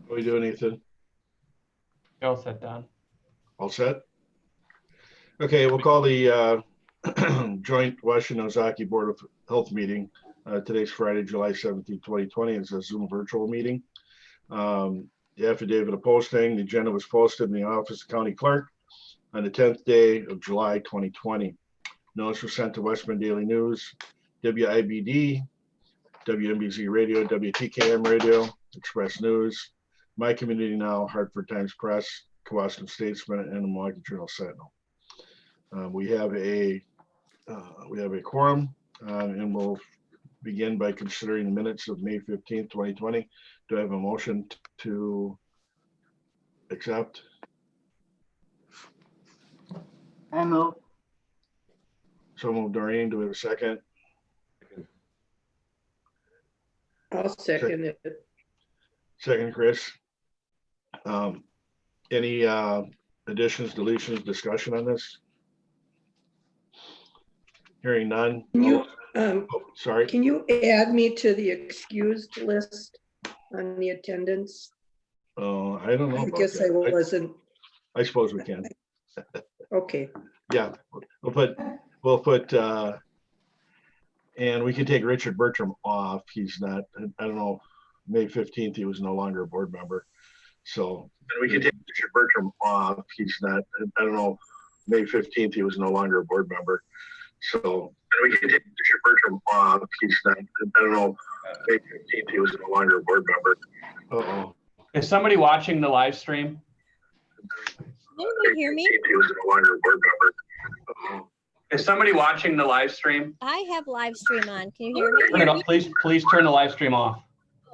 How are we doing, Ethan? All set, Don. All set? Okay, we'll call the joint Washington Ozaukee Board of Health meeting. Today's Friday, July 17, 2020. It's a Zoom virtual meeting. The affidavit of posting, the agenda was posted in the office of County Clerk on the 10th day of July 2020. Notice was sent to Westman Daily News, WIBD, WMBZ Radio, WTKM Radio, Express News, My Community Now, Hartford Times Press, Kewaskum Statesman, and the Milwaukee Journal Sentinel. We have a quorum, and we'll begin by considering the minutes of May 15th, 2020. Do I have a motion to accept? I move. So moved, Doreen. Do we have a second? I'll second it. Second, Chris. Any additions, deletions, discussion on this? Hearing none. Can you, Sorry. can you add me to the excused list on the attendance? Oh, I don't know. I about guess I that. wasn't. I suppose we can. Okay. Yeah, we'll put, and we can take Richard Bertram off. He's not, I don't know, May 15th, he was no longer a board member. So and we can take Richard Bertram off. He's not, I don't know, May 15th, he was no longer a board member. So and we can take Richard Bertram off. He's not, I don't know, May 15th, he was no longer a board member. Uh-oh. Is somebody watching the live stream? Can you hear me? He was no longer a board member. Uh-oh. Is somebody watching the live stream? I have live stream on. Can you hear me? Turn it off. Please turn the live stream off.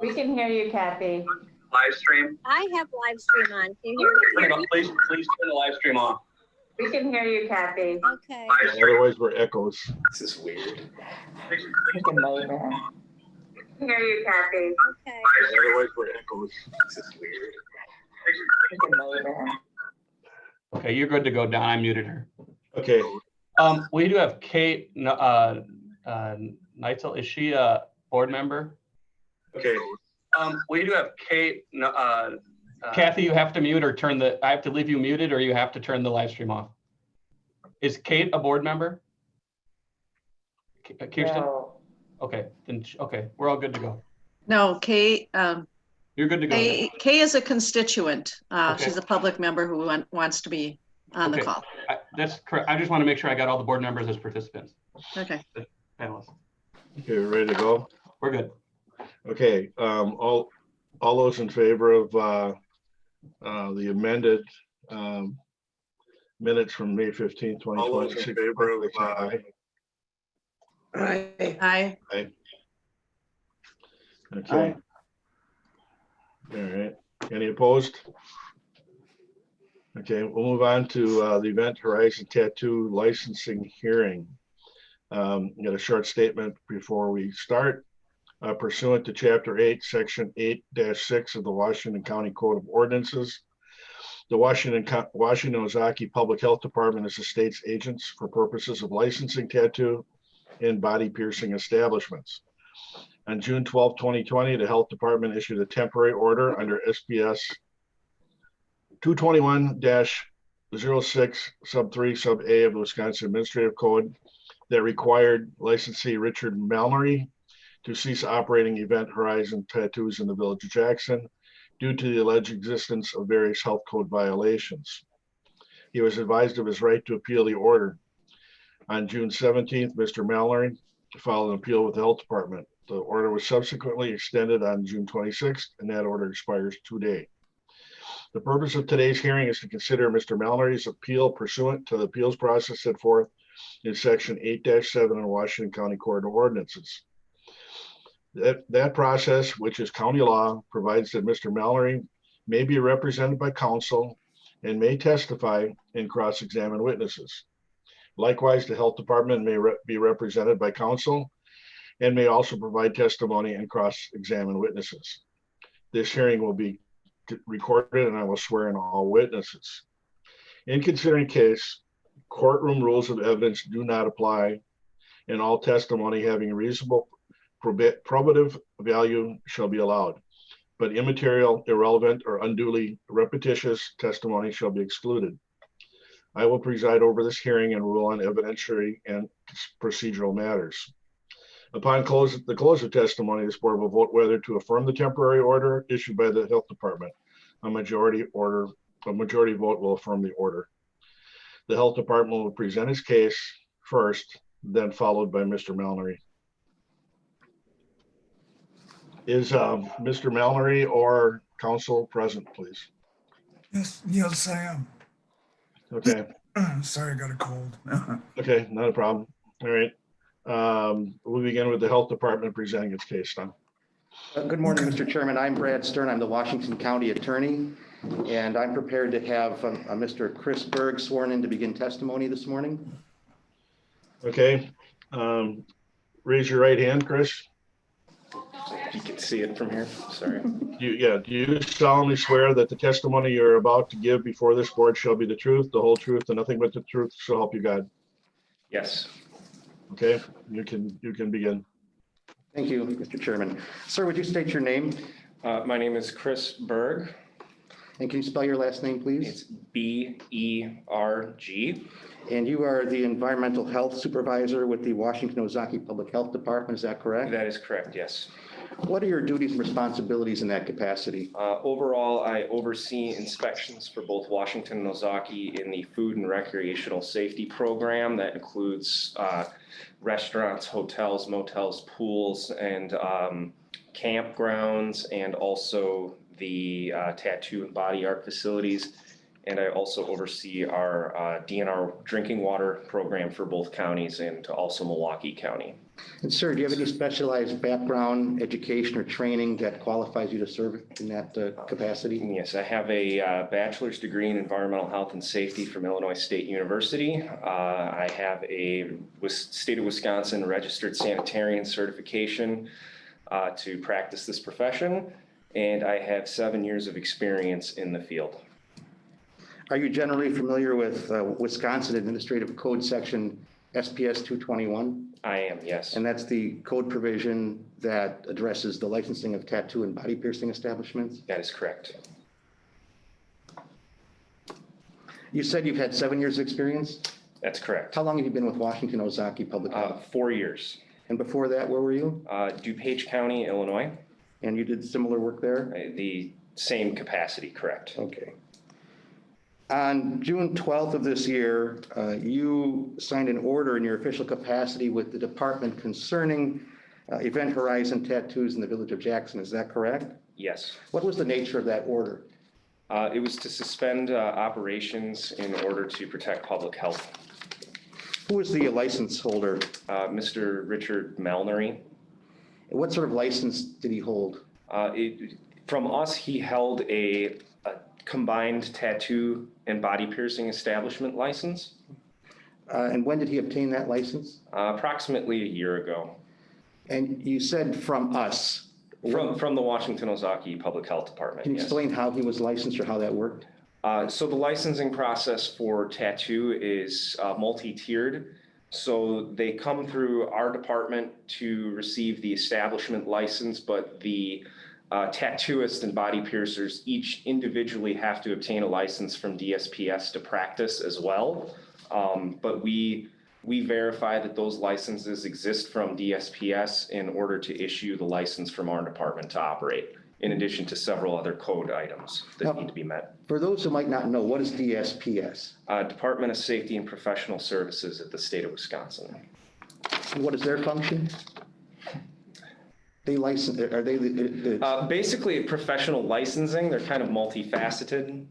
We can hear you, Kathy. Live stream. I have live stream on. Can you hear me? Turn it off. Please turn the live stream off. We can hear you, Kathy. Okay. Otherwise, we're echoes. This is weird. We can hear you, Kathy. Okay. Otherwise, we're echoes. This is weird. We can Okay, you're good to go, Don. I muted her. Okay. We do have Kate Neitzel. Is she a board member? Okay. We do have Kate. Kathy, you have to mute or turn the. I have to leave you muted, or you have to turn the live stream off. Is Kate a board member? Kirsten. No. Okay, then okay, we're all good to go. No, Kay. You're good to go. Kay is a constituent. Okay. She's a public member who wants to be on the call. That's correct. I just want to make sure I got all the board members as participants. Okay. Panelists. Okay, we're ready to go. We're good. Okay. All those in favor of the amended minutes from May 15, 2020. All those in favor of aye. Aye. Aye. Okay. All right. Any opposed? Okay, we'll move on to the Event Horizon Tattoo licensing hearing. Got a short statement before we start. Pursuant to Chapter 8, Section 8-6 of the Washington County Code of Ordinances, the Washington Ozaukee Public Health Department is the state's agents for purposes of licensing tattoo and body piercing establishments. On June 12, 2020, the Health Department issued a temporary order under SPS 221-06 sub 3 sub A of the Wisconsin Administrative Code that required licensee Richard Mallory to cease operating Event Horizon Tattoos in the Village of Jackson due to the alleged existence of various health code violations. He was advised of his right to appeal the order. On June 17th, Mr. Mallory filed an appeal with the Health Department. The order was subsequently extended on June 26th, and that order expires today. The purpose of today's hearing is to consider Mr. Mallory's appeal pursuant to the appeals process set forth in Section 8-7 of Washington County Code of Ordinances. That process, which is county law, provides that Mr. Mallory may be represented by counsel and may testify and cross-examine witnesses. Likewise, the Health Department may be represented by counsel and may also provide testimony and cross-examine witnesses. This hearing will be recorded and I will swear in all witnesses. In considering case, courtroom rules of evidence do not apply, and all testimony having reasonable probative value shall be allowed. but immaterial, irrelevant, or unduly repetitious testimony shall be excluded. I will preside over this hearing and rule on evidentiary and procedural matters. Upon the close of testimony, this board will vote whether to affirm the temporary order issued by the health department. A majority vote will affirm the order. The health department will present its case first, then followed by Mr. Mallory. Is Mr. Mallory or counsel present, please? Yes, I am. Okay. Sorry, I got a cold. Okay, not a problem. All right. We'll begin with the health department presenting its case then. Good morning, Mr. Chairman. I'm Brad Stern. I'm the Washington County Attorney, and I'm prepared to have Mr. Chris Berg sworn in to begin testimony this morning. Okay. Raise your right hand, Chris. You can see it from here. Sorry. Do you solemnly swear that the testimony you're about to give before this board shall be the truth, the whole truth, and nothing but the truth, so help you God? Yes. Okay, you can begin. Thank you, Mr. Chairman. Sir, would you state your name? My name is Chris Berg. And can you spell your last name, please? It's B-E-R-G. And you are the Environmental Health Supervisor with the Washington Ozaukee Public Health Department, is that correct? That is correct, yes. What are your duties and responsibilities in that capacity? Overall, I oversee inspections for both Washington and Ozaukee in the food and recreational safety program. That includes restaurants, hotels, motels, pools, and campgrounds, and also the tattoo and body art facilities. And I also oversee our DNR drinking water program for both counties and also Milwaukee County. And sir, do you have any specialized background, education, or training that qualifies you to serve in that capacity? Yes, I have a bachelor's degree in environmental health and safety from Illinois State University. I have a state of Wisconsin registered sanitarian certification to practice this profession, and I have 7 years of experience in the field. Are you generally familiar with Wisconsin Administrative Code Section SPS 221? I am, yes. And that's the code provision that addresses the licensing of tattoo and body piercing establishments? That is correct. You said you've had 7 years of experience? That's correct. How long have you been with Washington Ozaukee Public Health? 4 years. And before that, where were you? DuPage County, Illinois. And you did similar work there? The same capacity, correct. Okay. On June 12th of this year, you signed an order in your official capacity with the department concerning Event Horizon tattoos in the village of Jackson. Is that correct? Yes. What was the nature of that order? It was to suspend operations in order to protect public health. Who was the license holder? Mr. Richard Mallory. What sort of license did he hold? From us, he held a combined tattoo and body piercing establishment license. And when did he obtain that license? Approximately a year ago. And you said from us. From the Washington Ozaukee Public Health Department. Can you yes. explain how he was licensed or how that worked? So the licensing process for tattoo is multi-tiered. So they come through our department to receive the establishment license, but the tattooists and body piercers each individually have to obtain a license from DSPS to practice as well. But we verify that those licenses exist from DSPS in order to issue the license from our department to operate, in addition to several other code items that need to be met. For those who might not know, what is DSPS? Department of Safety and Professional Services at the state of Wisconsin. And what is their function? They license, are they basically professional licensing. They're kind of multifaceted.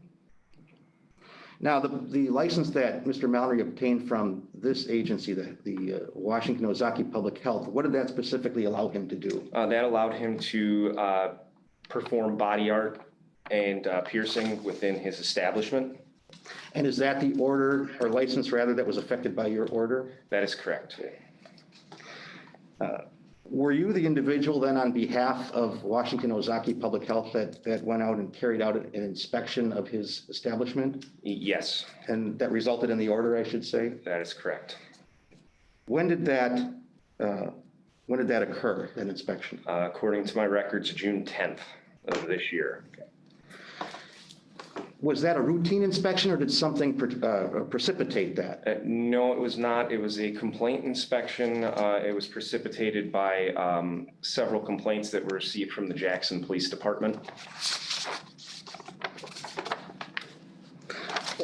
Now, the license that Mr. Mallory obtained from this agency, the Washington Ozaukee Public Health, what did that specifically allow him to do? That allowed him to perform body art and piercing within his establishment. And is that the order, or license rather, that was affected by your order? That is correct. Were you the individual then on behalf of Washington Ozaukee Public Health that went out and carried out an inspection of his establishment? Yes. And that resulted in the order, I should say? That is correct. When did that occur, that inspection? According to my records, June 10th. of this year. Was that a routine inspection or did something precipitate that? No, it was not. It was a complaint inspection. It was precipitated by several complaints that were received from the Jackson Police Department.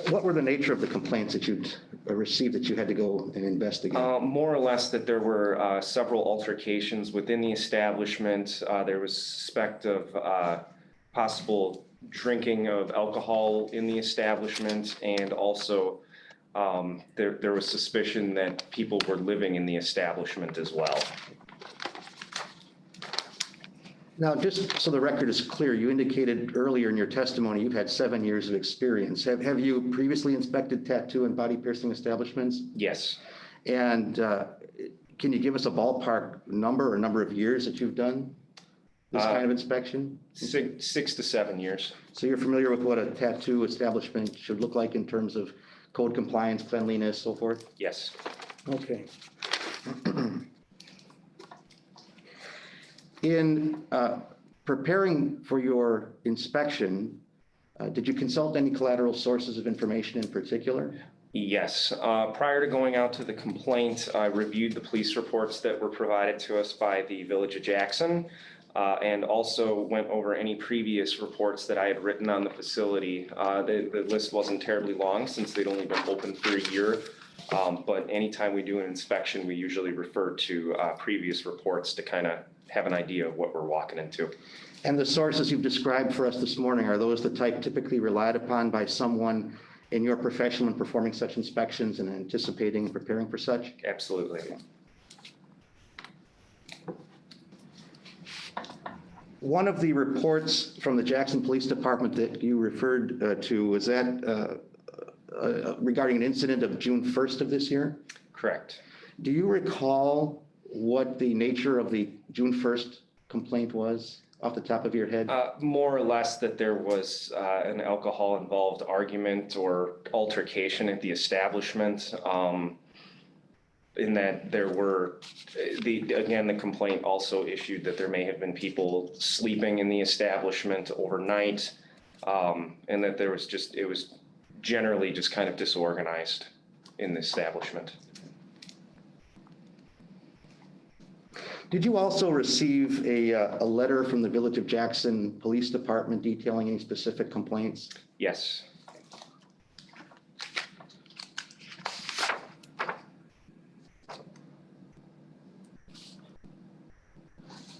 What were the nature of the complaints that you'd received that you had to go and investigate? More or less that there were several altercations within the establishment. There was suspect of possible drinking of alcohol in the establishment, and also there was suspicion that people were living in the establishment as well. Now, just so the record is clear, you indicated earlier in your testimony you've had 7 years of experience. Have you previously inspected tattoo and body piercing establishments? Yes. And can you give us a ballpark number or number of years that you've done this kind of inspection? 6 to 7 years. So you're familiar with what a tattoo establishment should look like in terms of code compliance, cleanliness, so forth? Yes. Okay. In preparing for your inspection, did you consult any collateral sources of information in particular? Yes. Prior to going out to the complaint, I reviewed the police reports that were provided to us by the Village of Jackson, and also went over any previous reports that I had written on the facility. The list wasn't terribly long since they'd only been open for a year, but anytime we do an inspection, we usually refer to previous reports to kind of have an idea of what we're walking into. And the sources you've described for us this morning, are those the type typically relied upon by someone in your profession when performing such inspections and anticipating and preparing for such? Absolutely. One of the reports from the Jackson Police Department that you referred to, was that regarding an incident of June 1st of this year? Correct. Do you recall what the nature of the June 1st complaint was off the top of your head? More or less that there was an alcohol-involved argument or altercation at the establishment, in that there were, the complaint also issued that there may have been people sleeping in the establishment overnight, and that there was it was generally just kind of disorganized in the establishment. Did you also receive a letter from the Village of Jackson Police Department detailing any specific complaints? Yes.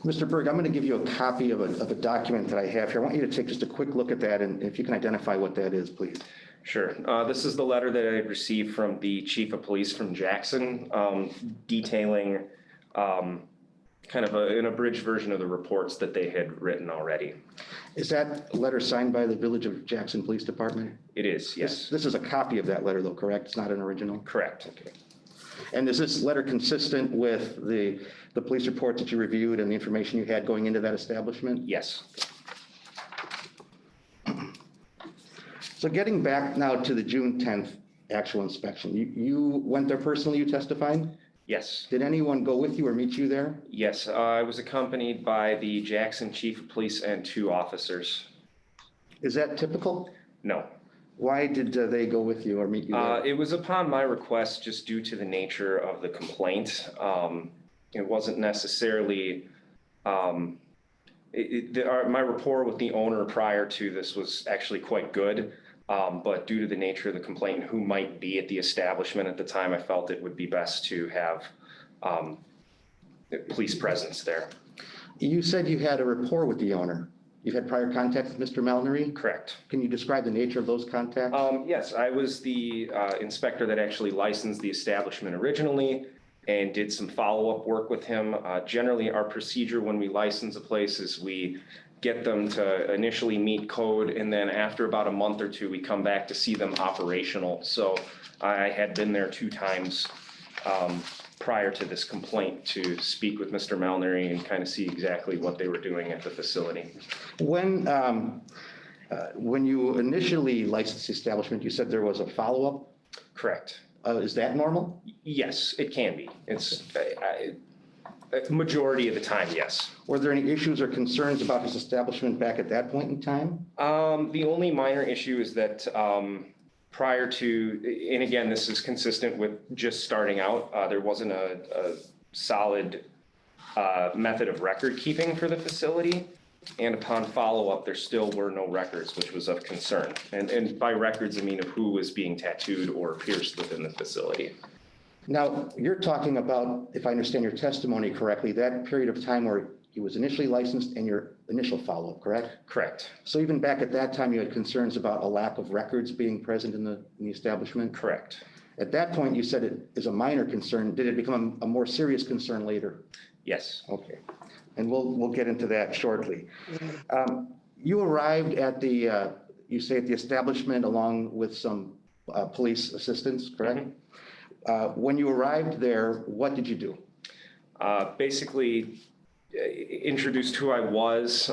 Mr. Berg, I'm going to give you a copy of a document that I have here. I want you to take just a quick look at that, and if you can identify what that is, please. Sure. This is the letter that I received from the Chief of Police from Jackson, detailing kind of an abridged version of the reports that they had written already. Is that letter signed by the Village of Jackson Police Department? It is, yes. This is a copy of that letter, though, correct? It's not an original? Correct. Okay. And is this letter consistent with the police reports that you reviewed and the information you had going into that establishment? Yes. So getting back now to the June 10th actual inspection, you went there personally, you testified? Yes. Did anyone go with you or meet you there? Yes, I was accompanied by the Jackson Chief of Police and 2 officers. Is that typical? No. Why did they go with you or meet you there? It was upon my request, just due to the nature of the complaint. It wasn't necessarily, my rapport with the owner prior to this was actually quite good. But due to the nature of the complaint and who might be at the establishment at the time, I felt it would be best to have police presence there. You said you had a rapport with the owner. You've had prior contact with Mr. Mallory? Correct. Can you describe the nature of those contacts? Yes, I was the inspector that actually licensed the establishment originally and did some follow-up work with him. Generally, our procedure when we license a place is we get them to initially meet code, and then after about a month or 2, we come back to see them operational. So I had been there 2 times prior to this complaint to speak with Mr. Mallory and kind of see exactly what they were doing at the facility. When you initially licensed the establishment, you said there was a follow-up? Correct. Is that normal? Yes, it can be. It's Majority of the time, yes. Were there any issues or concerns about his establishment back at that point in time? The only minor issue is that prior to, and again, this is consistent with just starting out, there wasn't a solid method of record keeping for the facility. And upon follow-up, there still were no records, which was of concern. And by records, I mean of who was being tattooed or pierced within the facility. Now, you're talking about, if I understand your testimony correctly, that period of time where he was initially licensed and your initial follow-up, correct? Correct. So even back at that time, you had concerns about a lack of records being present in the establishment? Correct. At that point, you said it is a minor concern. Did it become a more serious concern later? Yes. Okay. And we'll get into that shortly. You arrived at the, you say at the establishment along with some police assistance, correct? When you arrived there, what did you do? Basically, introduced who I was,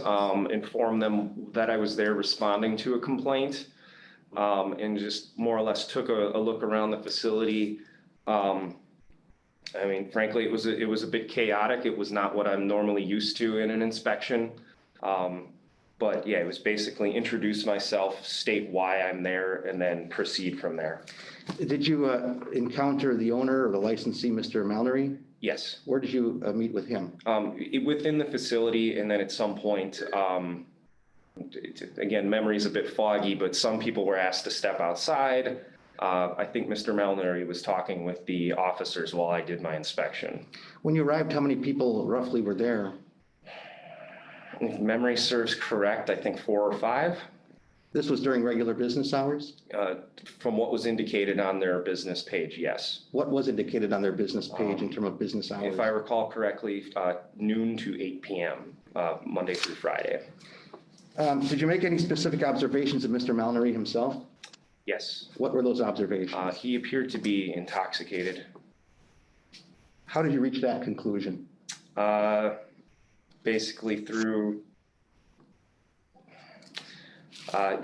informed them that I was there responding to a complaint, and just more or less took a look around the facility. I mean, frankly, it was a bit chaotic. It was not what I'm normally used to in an inspection. But yeah, it was basically introduce myself, state why I'm there, and then proceed from there. Did you encounter the owner or the licensee, Mr. Mallory? Yes. Where did you meet with him? Within the facility, and then at some point, again, memory's a bit foggy, but some people were asked to step outside. I think Mr. Mallory was talking with the officers while I did my inspection. When you arrived, how many people roughly were there? If memory serves correct, I think 4 or 5. This was during regular business hours? From what was indicated on their business page, yes. What was indicated on their business page in terms of business hours? If I recall correctly, noon to 8 p.m., Monday through Friday. Did you make any specific observations of Mr. Mallory himself? Yes. What were those observations? He appeared to be intoxicated. How did you reach that conclusion? Basically through, I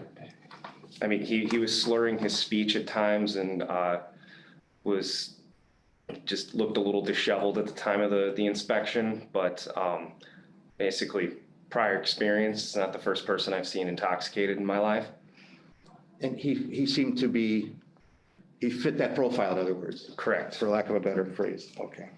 mean, he was slurring his speech at times and was just looked a little disheveled at the time of the inspection, but basically prior experience, it's not the first person I've seen intoxicated in my life. And he seemed to be, he fit that profile, in other words. Correct. For lack of a better phrase. Okay.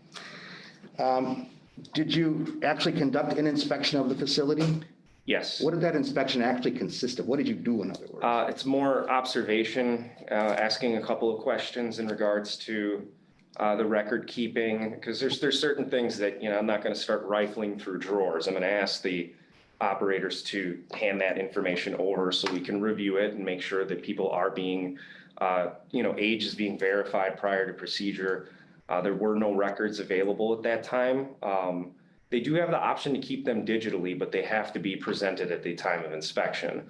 Did you actually conduct an inspection of the facility? Yes. What did that inspection actually consist of? What did you do, in other words? It's more observation, asking a couple of questions in regards to the record keeping, because there's certain things that, you know, I'm not going to start rifling through drawers. I'm going to ask the operators to hand that information over so we can review it and make sure that people are being, you know, age is being verified prior to procedure. There were no records available at that time. They do have the option to keep them digitally, but they have to be presented at the time of inspection.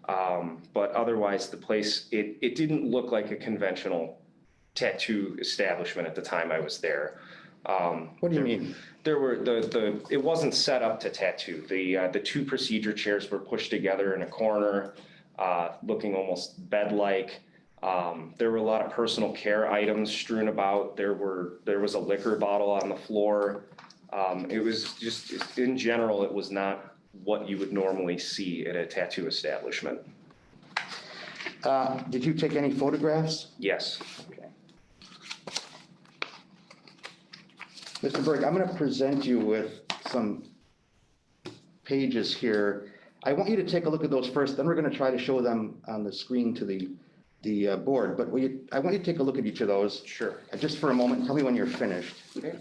But otherwise, the place, it didn't look like a conventional tattoo establishment at the time I was there. What do you mean? There were it wasn't set up to tattoo. The 2 procedure chairs were pushed together in a corner, looking almost bed-like. There were a lot of personal care items strewn about. There was a liquor bottle on the floor. It was just, in general, it was not what you would normally see at a tattoo establishment. Did you take any photographs? Yes. Okay. Mr. Berg, I'm going to present you with some pages here. I want you to take a look at those first, then we're going to try to show them on the screen to the board. But I want you to take a look at each of those. Sure. Just for a moment, tell me when you're finished. Okay.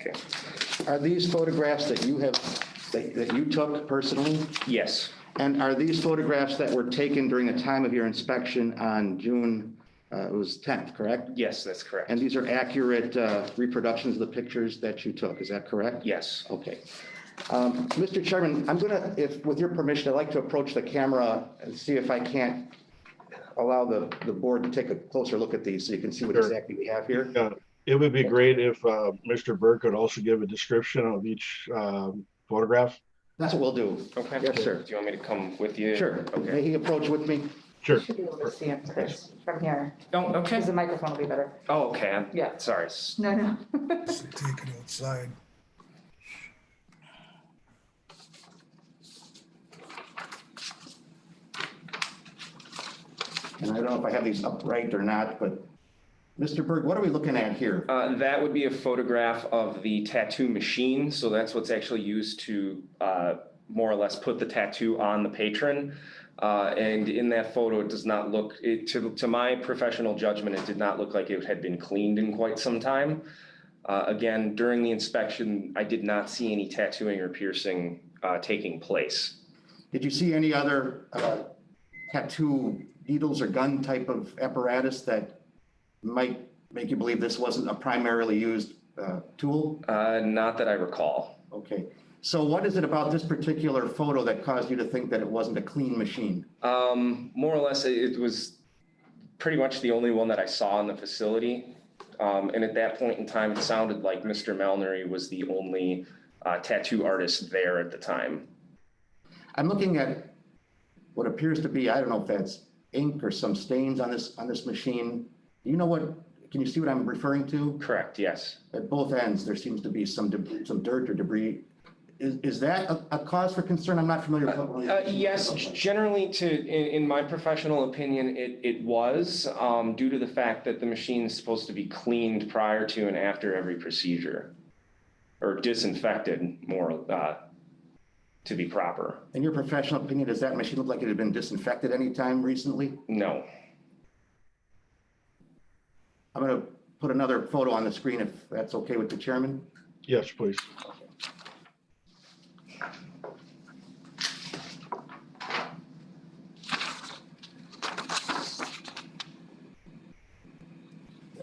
Okay. Are these photographs that you have, that you took personally? Yes. And are these photographs that were taken during the time of your inspection on June, it was 10th, correct? Yes, that's correct. And these are accurate reproductions of the pictures that you took, is that correct? Yes. Okay. Mr. Chairman, I'm gonna, if with your permission, I'd like to approach the camera and see if I can't allow the board to take a closer look at these so you can see what Sure. exactly we have here. It would be great if Mr. Burke could also give a description of each photograph. That's what we'll do. Okay. Yes, sir. Do you want me to come with you? Sure. May Okay. he approach with me? Sure. Should be able to see him, Chris, from here, Oh, okay. because the microphone will be better. Oh, okay. I'm Yeah. sorry. No, no. So take it outside. And I don't know if I have these up right or not, but Mr. Berg, what are we looking at here? That would be a photograph of the tattoo machine. So that's what's actually used to more or less put the tattoo on the patron. And in that photo, it does not look, to my professional judgment, it did not look like it had been cleaned in quite some time. Again, during the inspection, I did not see any tattooing or piercing taking place. Did you see any other tattoo needles or gun type of apparatus that might make you believe this wasn't a primarily used tool? Not that I recall. Okay. So what is it about this particular photo that caused you to think that it wasn't a clean machine? More or less, it was pretty much the only one that I saw in the facility. And at that point in time, it sounded like Mr. Mallory was the only tattoo artist there at the time. I'm looking at what appears to be, I don't know if that's ink or some stains on this machine. Do you know what, can you see what I'm referring to? Correct, yes. At both ends, there seems to be some dirt or debris. Is that a cause for concern? I'm not familiar with what one of these Yes, look like. generally in my professional opinion, it was due to the fact that the machine is supposed to be cleaned prior to and after every procedure, or disinfected more to be proper. In your professional opinion, does that machine look like it had been disinfected any time recently? No. I'm going to put another photo on the screen if that's okay with the chairman. Yes, please.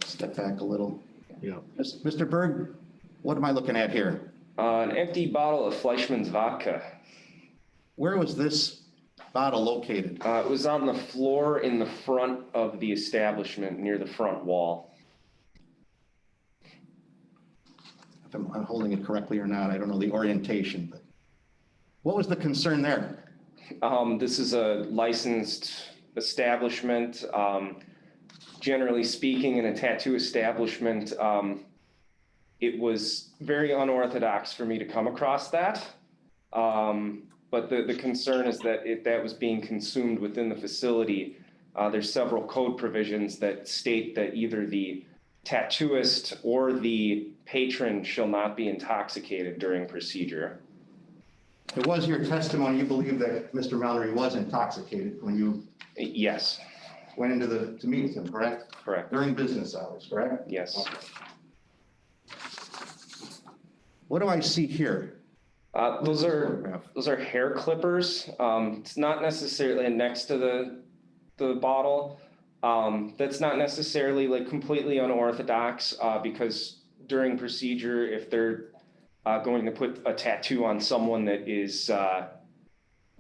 Step back a little. Yeah. Mr. Berg, what am I looking at here? An empty bottle of Fleischmann's vodka. Where was this bottle located? It was on the floor in the front of the establishment near the front wall. If I'm holding it correctly or not, I don't know the orientation, but what was the concern there? This is a licensed establishment. Generally speaking, in a tattoo establishment, it was very unorthodox for me to come across that. But the concern is that if that was being consumed within the facility, there's several code provisions that state that either the tattooist or the patron shall not be intoxicated during procedure. It was your testimony, you believe that Mr. Mallory was intoxicated when you Yes, went into to meet him, correct? correct. During business hours, correct? Yes. Okay. What do I see here? Those are hair clippers. It's not necessarily next to the bottle. That's not necessarily like completely unorthodox because during procedure, if they're going to put a tattoo on someone that is, I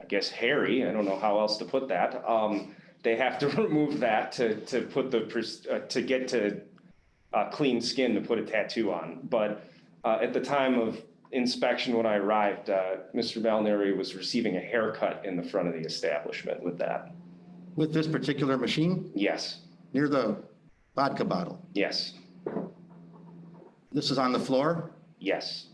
guess, hairy, I don't know how else to put that, they have to remove that to put to get to clean skin to put a tattoo on. But at the time of inspection when I arrived, Mr. Mallory was receiving a haircut in the front of the establishment with that. With this particular machine? Yes, Near the vodka bottle? yes, This is on the floor? yes.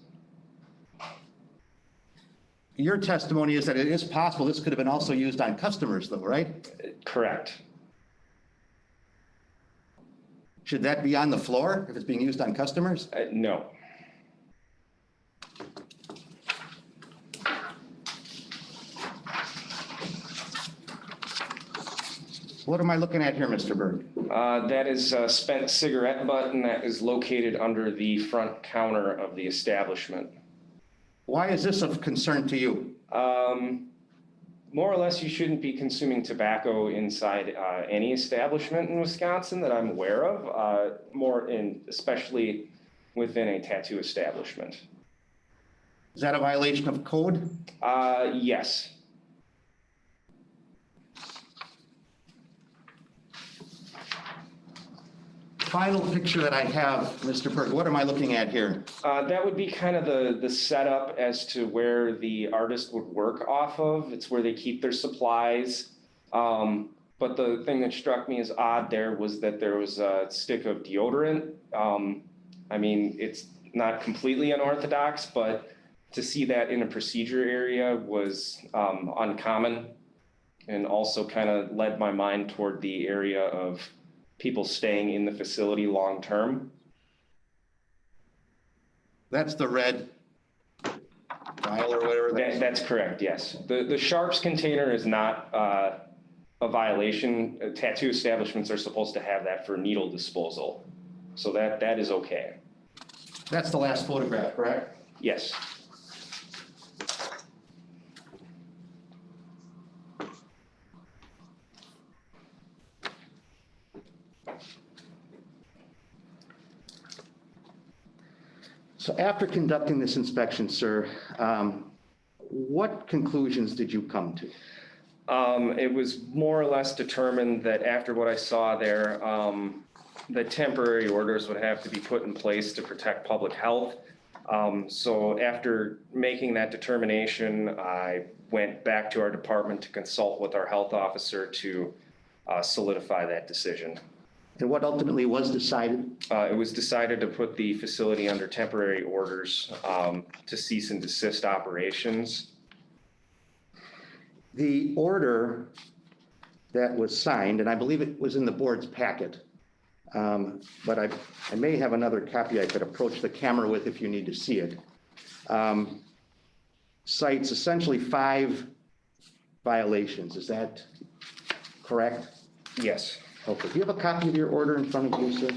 Your testimony is that it is possible this could have been also used on customers though, right? Correct. Should that be on the floor if it's being used on customers? No. What am I looking at here, Mr. Berg? That is a spent cigarette butt, and that is located under the front counter of the establishment. Why is this of concern to you? More or less, you shouldn't be consuming tobacco inside any establishment in Wisconsin that I'm aware of, especially within a tattoo establishment. Is that a violation of code? Yes. final picture that I have, Mr. Berg, what am I looking at here? That would be kind of the setup as to where the artist would work off of. It's where they keep their supplies. But the thing that struck me as odd there was that there was a stick of deodorant. I mean, it's not completely unorthodox, but to see that in a procedure area was uncommon, and also kind of led my mind toward the area of people staying in the facility long term. That's the red vial or whatever. That's correct, yes. The sharps container is not a violation. Tattoo establishments are supposed to have that for needle disposal. So that is okay. That's the last photograph, correct? Yes. So after conducting this inspection, sir, what conclusions did you come to? It was more or less determined that after what I saw there, the temporary orders would have to be put in place to protect public health. So after making that determination, I went back to our department to consult with our health officer to solidify that decision. And what ultimately was decided? It was decided to put the facility under temporary orders to cease and desist operations. The order that was signed, and I believe it was in the board's packet, but I may have another copy I could approach the camera with if you need to see it, cites essentially 5 violations. Is that correct? Yes. Okay. Do you have a copy of your order in front of you, sir?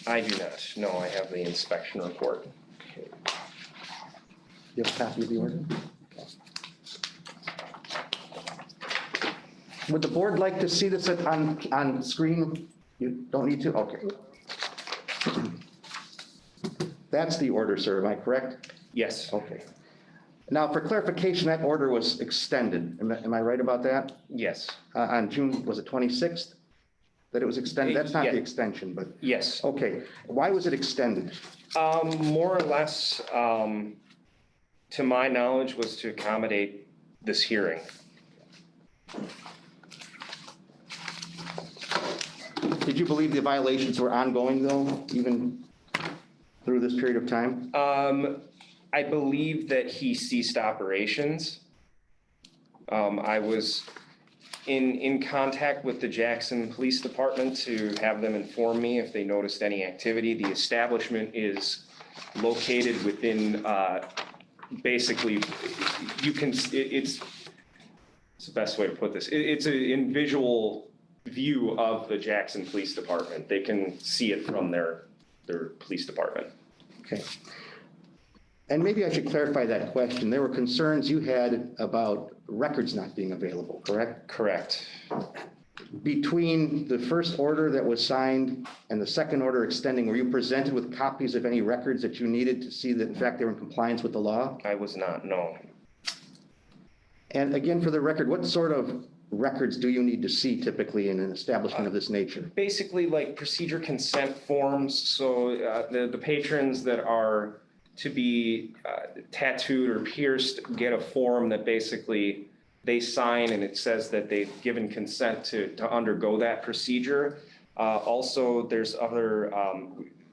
I do not. No, I have the inspection report. Okay. You have a copy of the order? Okay. Would the board like to see this on screen? You don't need to? Okay. That's the order, sir. Am I correct? Yes. Okay. Now, for clarification, that order was extended. Am I right about that? Yes. On June, was it 26th? That it was extended? That's not Yeah. the extension, but, Yes. okay. Why was it extended? More or less, to my knowledge, was to accommodate this hearing. Did you believe the violations were ongoing, though, even through this period of time? I believe that he ceased operations. I was in contact with the Jackson Police Department to have them inform me if they noticed any activity. The establishment is located within, basically, it's the best way to put this. It's in visual view of the Jackson Police Department. They can see it from their police department. Okay. And maybe I should clarify that question. There were concerns you had about records not being available, correct? Correct. Between the first order that was signed and the second order extending, were you presented with copies of any records that you needed to see that, in fact, they were in compliance with the law? I was not, no. And again, for the record, what sort of records do you need to see typically in an establishment of this nature? Basically, like procedure consent forms. So the patrons that are to be tattooed or pierced get a form that basically they sign, and it says that they've given consent to undergo that procedure. Also, there's other,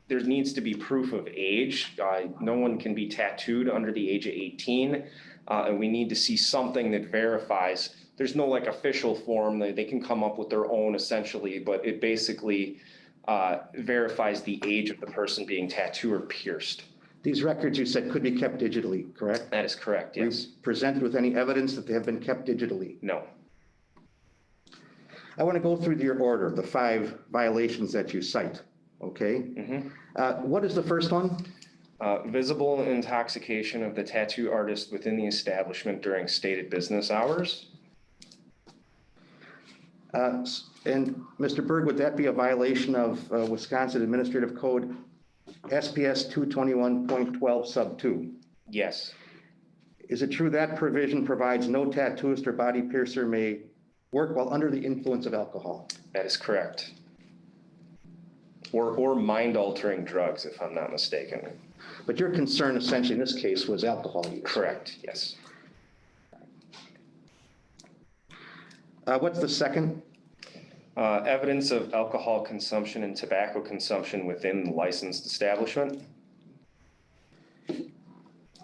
there needs to be proof of age. No one can be tattooed under the age of 18, and we need to see something that verifies. There's no like official form. They can come up with their own essentially, but it basically verifies the age of the person being tattooed or pierced. These records, you said, could be kept digitally, correct? That is correct, Were yes. you presented with any evidence that they have been kept digitally? No. I want to go through your order, the 5 violations that you cite, okay? What is the first one? Visible intoxication of the tattoo artist within the establishment during stated business hours. And Mr. Berg, would that be a violation of Wisconsin Administrative Code SPS 221.12 sub 2? Yes. Is it true that provision provides no tattooist or body piercer may work while under the influence of alcohol? That is correct. Or mind-altering drugs, if I'm not mistaken. But your concern essentially in this case was alcohol use. Correct, yes. What's the second? Evidence of alcohol consumption and tobacco consumption within the licensed establishment.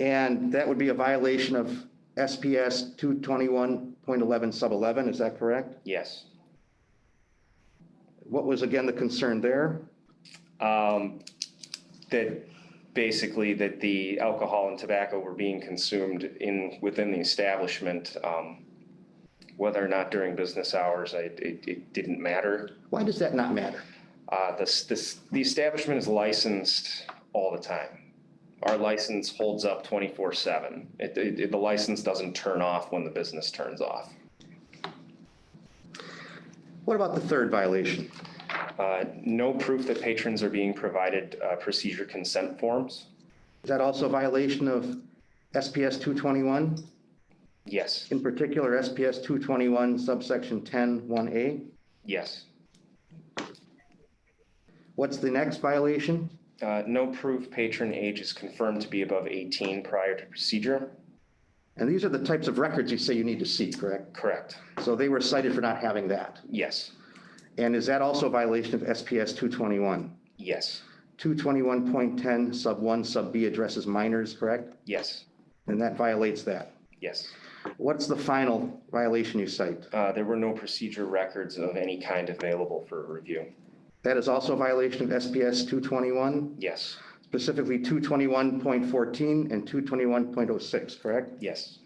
And that would be a violation of SPS 221.11 sub 11, is that correct? Yes. What was again the concern there? That basically that the alcohol and tobacco were being consumed within the establishment, whether or not during business hours, it didn't matter. Why does that not matter? The establishment is licensed all the time. Our license holds up 24/7. The license doesn't turn off when the business turns off. What about the third violation? No proof that patrons are being provided procedure consent forms. Is that also a violation of SPS 221? Yes. In particular, SPS 221 subsection 10(1)(a)? Yes. What's the next violation? No proof patron age is confirmed to be above 18 prior to procedure. And these are the types of records you say you need to see, correct? Correct. So they were cited for not having that. Yes. And is that also a violation of SPS 221? Yes. 221.10 sub 1 sub B addresses minors, correct? Yes. And that violates that. Yes. What's the final violation you cite? There were no procedure records of any kind available for review. That is also a violation of SPS 221, Yes. specifically 221.14 and 221.06, correct? Yes.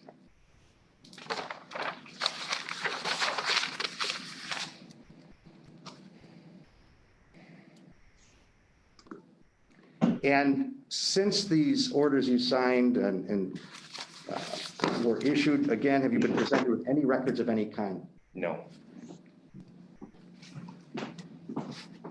And since these orders you signed and were issued, again, have you been presented with any records of any kind? No.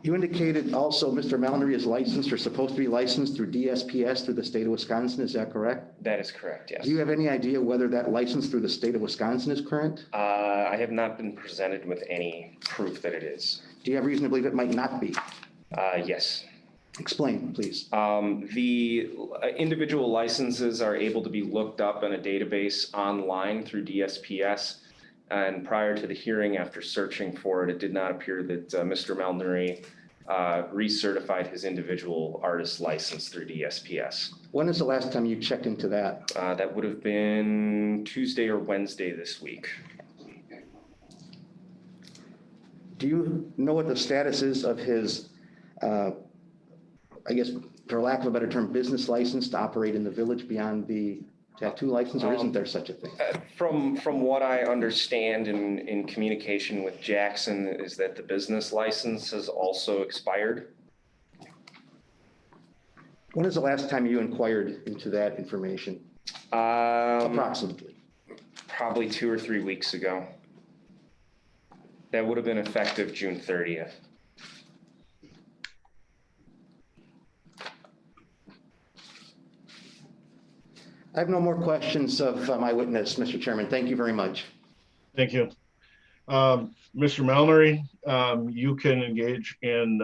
You indicated also Mr. Mallory is licensed or supposed to be licensed through DSPS through the state of Wisconsin, is that correct? That is correct, yes. Do you have any idea whether that license through the state of Wisconsin is current? I have not been presented with any proof that it is. Do you have reason to believe it might not be? Yes. Explain, please. The individual licenses are able to be looked up in a database online through DSPS. And prior to the hearing, after searching for it, it did not appear that Mr. Mallory recertified his individual artist license through DSPS. When is the last time you checked into that? That would have been Tuesday or Wednesday this week. Do you know what the status is of his, I guess, for lack of a better term, business license to operate in the village beyond the tattoo license, or isn't there such a thing? From what I understand in communication with Jackson is that the business license has also expired. When is the last time you inquired into that information? Approximately. Probably 2 or 3 weeks ago. That would have been effective June 30th. I have no more questions of my witness, Mr. Chairman. Thank you very much. Thank you. Mr. Mallory, you can engage in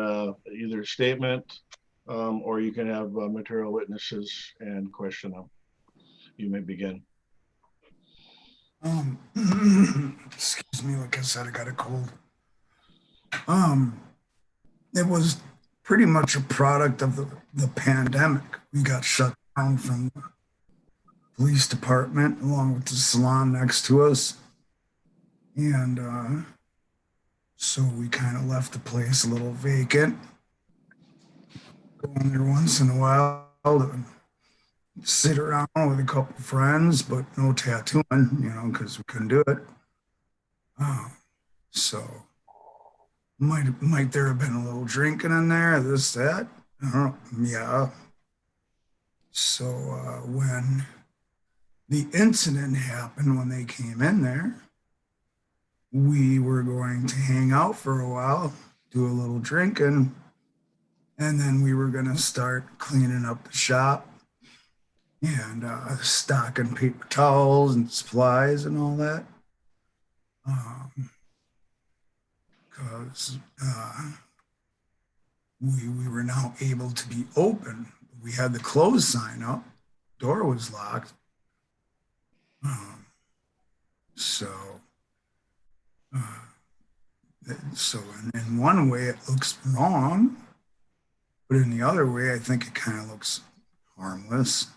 either statement or you can have material witnesses and question them. You may begin. Excuse me, like I said, I got a cold. It was pretty much a product of the pandemic. We got shut down from the police department along with the salon next to us. And so we kind of left the place a little vacant. Go in there once in a while to sit around with a couple friends, but no tattooing, because we couldn't do it. So might there have been a little drinking in there, this, that? I don't know. Yeah. So when the incident happened, when they came in there, we were going to hang out for a while, do a little drinking, and then we were going to start cleaning up the shop and stocking paper towels and supplies and all that. Because we were now able to be open. We had the closed sign up, door was locked. So, in one way it looks wrong, but in the other way, I think it kind of looks harmless.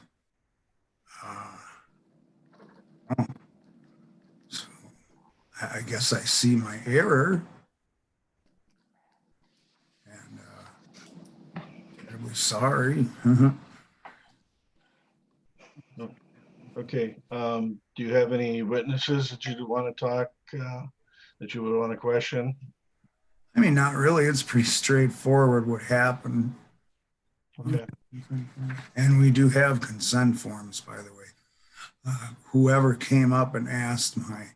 So I guess I see my error. And terribly sorry. Okay, do you have any witnesses that you want to talk, that you would want to question? I mean, not really. It's pretty straightforward what happened. Okay, And we do have consent forms, by the way. Whoever came up and asked my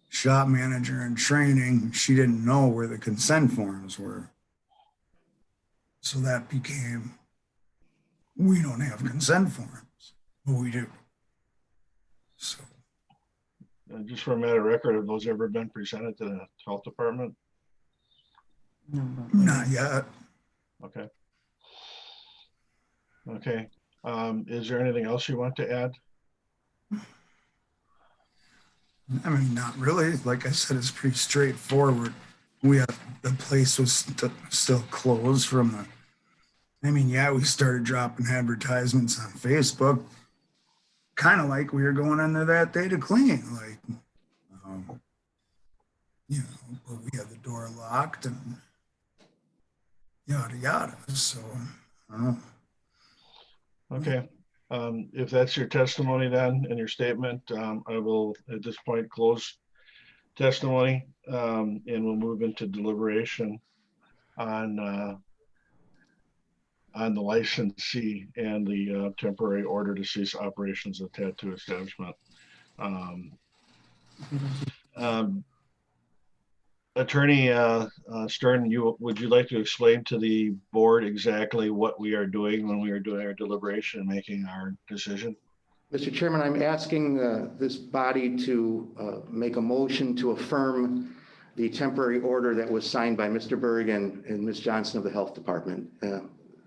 shop manager in training, she didn't know where the consent forms were. So that became, we don't have consent forms, but we do. So just for a matter of record, have those ever been presented to the health department? not yet. Okay. Okay, is there anything else you want to add? I mean, not really. Like I said, it's pretty straightforward. The place was still closed from the, I mean, yeah, we started dropping advertisements on Facebook, kind of like we were going in there that day to clean, like, you know, but we had the door locked and yada, yada. So, I don't know. Okay, if that's your testimony then and your statement, I will at this point close testimony, and we'll move into deliberation on the licensee and the temporary order to cease operations of tattoo establishment. Attorney Stern, would you like to explain to the board exactly what we are doing when we are doing our deliberation and making our decision? Mr. Chairman, I'm asking this body to make a motion to affirm the temporary order that was signed by Mr. Berg and Ms. Johnson of the Health Department.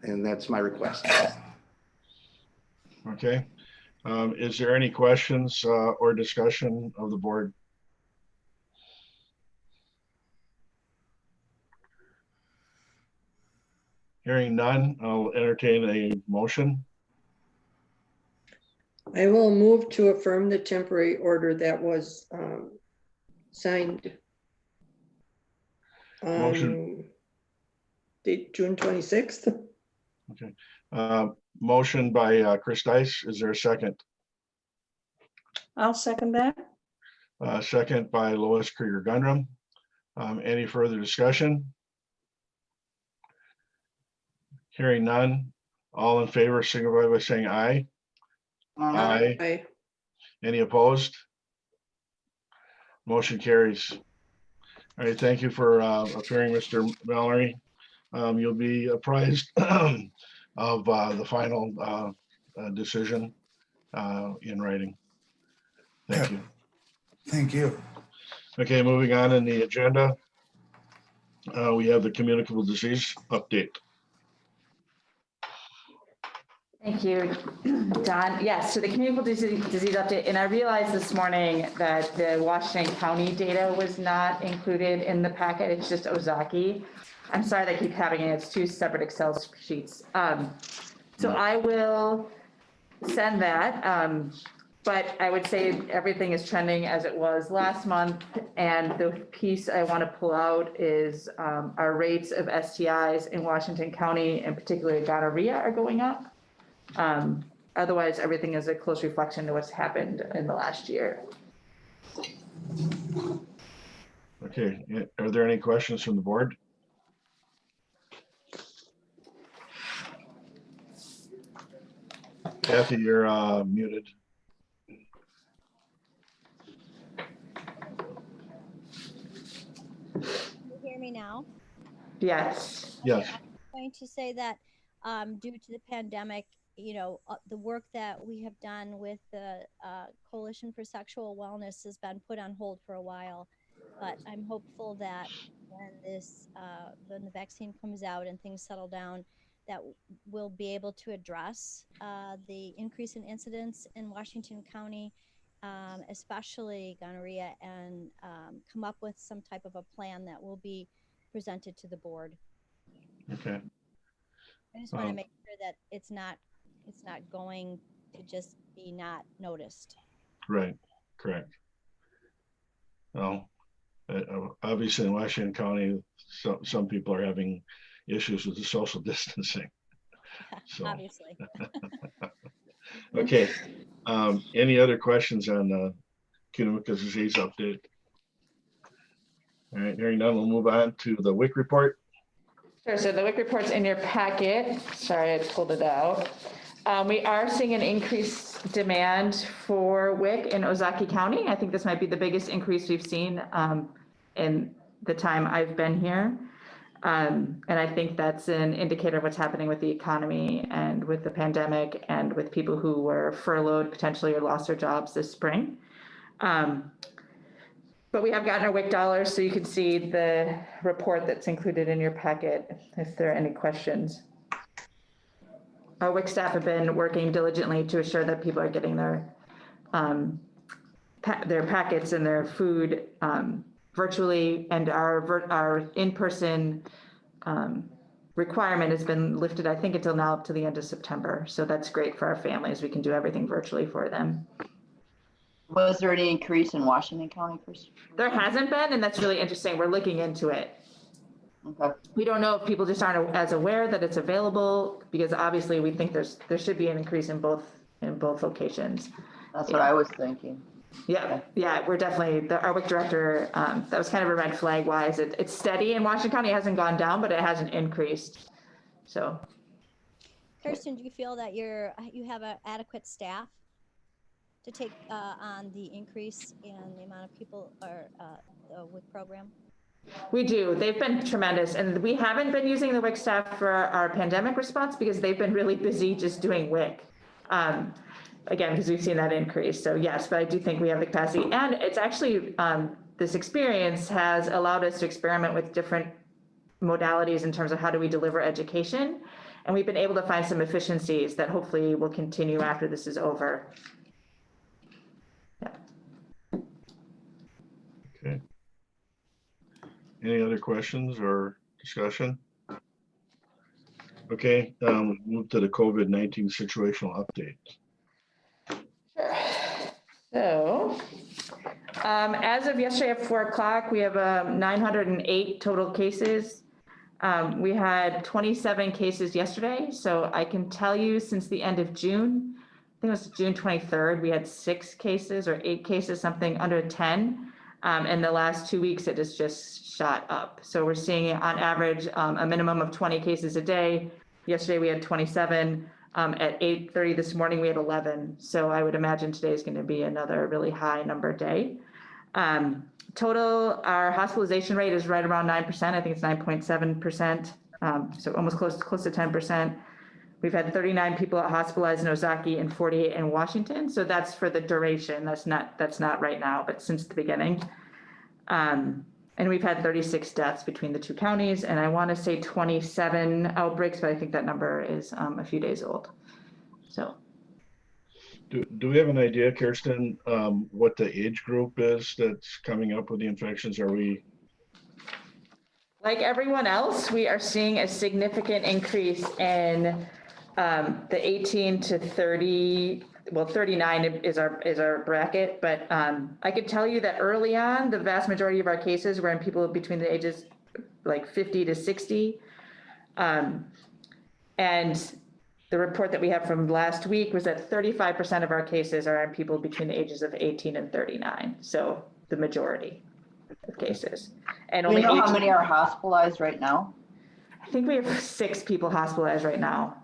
And that's my request. Okay. Is there any questions or discussion of the board? Hearing none, I'll entertain a motion. I will move to affirm the temporary order that was signed Motion. Date June 26th. Okay. Motion by Chris Dice. Is there a second? I'll second that. Second by Lois Krieger Gundrum. Any further discussion? Hearing none. All in favor signify by saying aye. Aye. Aye. Any opposed? Motion carries. All right, thank you for appearing, Mr. Mallory. You'll be apprised of the final decision in writing. Thank you. Thank you. Okay, moving on in the agenda. We have the communicable disease update. Thank you, Don. Yes, so the communicable disease update, and I realized this morning that the Washington County data was not included in the packet. It's just Ozaukee. I'm sorry that I keep having it. It's two separate Excel sheets. So I will send that. But I would say everything is trending as it was last month. And the piece I want to pull out is our rates of STIs in Washington County, and particularly gonorrhea, are going up. Otherwise, everything is a close reflection to what's happened in the last year. Okay, are there any questions from the board? Kathy, you're muted. Can you hear me now? Yes. Yes. I'm going to say that due to the pandemic, you know, the work that we have done with the Coalition for Sexual Wellness has been put on hold for a while, but I'm hopeful that when the vaccine comes out and things settle down, that we'll be able to address the increase in incidence in Washington County, especially gonorrhea, and come up with some type of a plan that will be presented to the board. Okay. I just want to make sure that it's not going to just be not noticed. Right. Correct. Well, obviously in Washington County, some people are having issues with the social distancing. So, obviously. okay. Any other questions on the communicable disease update? All right, hearing none, we'll move on to the Wic Report. Sure, so the Wic Report's in your packet. Sorry, I pulled it out. We are seeing an increased demand for Wic in Ozaukee County. I think this might be the biggest increase we've seen in the time I've been here. And I think that's an indicator of what's happening with the economy and with the pandemic and with people who were furloughed potentially or lost their jobs this spring. But we have gotten our WIC dollars, so you can see the report that's included in your packet if there are any questions. Our WIC staff have been working diligently to assure that people are getting their packets and their food virtually, and our in-person requirement has been lifted, I think, until now up to the end of September. So that's great for our families. We can do everything virtually for them. Was there any increase in Washington County? There hasn't been, and that's really interesting. We're looking into it. Okay. We don't know if people just aren't as aware that it's available, because obviously we think there should be an increase in both locations. That's what I was thinking. Yeah, yeah, we're definitely, our WIC director, that was kind of a red flag wise. It's steady in Washington County. It hasn't gone down, but it hasn't increased. So. Kirsten, do you feel that you have an adequate staff to take on the increase in the amount of people or the WIC program? We do. They've been tremendous. And we haven't been using the WIC staff for our pandemic response because they've been really busy just doing WIC. Again, because we've seen that increase. So yes, but I do think we have the capacity. And it's actually, this experience has allowed us to experiment with different modalities in terms of how do we deliver education. And we've been able to find some efficiencies that hopefully will continue after this is over. Okay. Any other questions or discussion? Okay, move to the COVID-19 situational update. Sure. So, as of yesterday at 4 o'clock, we have 908 total cases. We had 27 cases yesterday. So I can tell you since the end of June, I think it was June 23rd, we had 6 cases or 8 cases, something under 10. And the last 2 weeks, it has just shot up. So we're seeing on average a minimum of 20 cases a day. Yesterday we had 27. At 8:30 this morning, we had 11. So I would imagine today is going to be another really high number day. Total, our hospitalization rate is right around 9%. I think it's 9.7%. So almost close to 10%. We've had 39 people hospitalized in Ozaukee and 48 in Washington. So that's for the duration. That's not right now, but since the beginning. And we've had 36 deaths between the 2 counties, and I want to say 27 outbreaks, but I think that number is a few days old. So. Do we have an idea, Kirsten, what the age group is that's coming up with the infections? Are we? Like everyone else, we are seeing a significant increase in the 18 to 30, well, 39 is our bracket, but I could tell you that early on, the vast majority of our cases were in people between the ages like 50 to 60. And the report that we have from last week was that 35% of our cases are in people between the ages of 18 and 39. So the majority of cases. And only do you know how many are hospitalized right now? I think we have 6 people hospitalized right now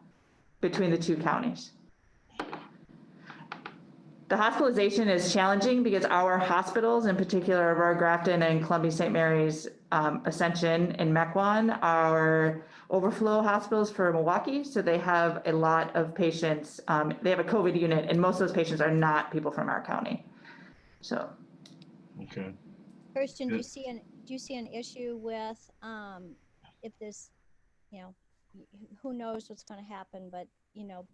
between the 2 counties. The hospitalization is challenging because our hospitals, in particular Aurora Grafton and Columbia St. Mary's, Ascension and Mequon, are overflow hospitals for Milwaukee. So they have a lot of patients. They have a COVID unit, and most of those patients are not people from our county. So. Okay. Kirsten, do you see an issue with, if this, who knows what's going to happen, but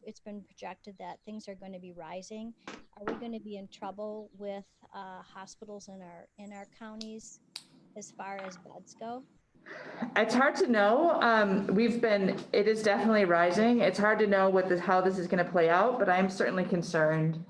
it's been projected that things are going to be rising. Are we going to be in trouble with hospitals in our counties as far as beds go? It's hard to know. It is definitely rising. It's hard to know how this is going to play out, but I'm certainly concerned.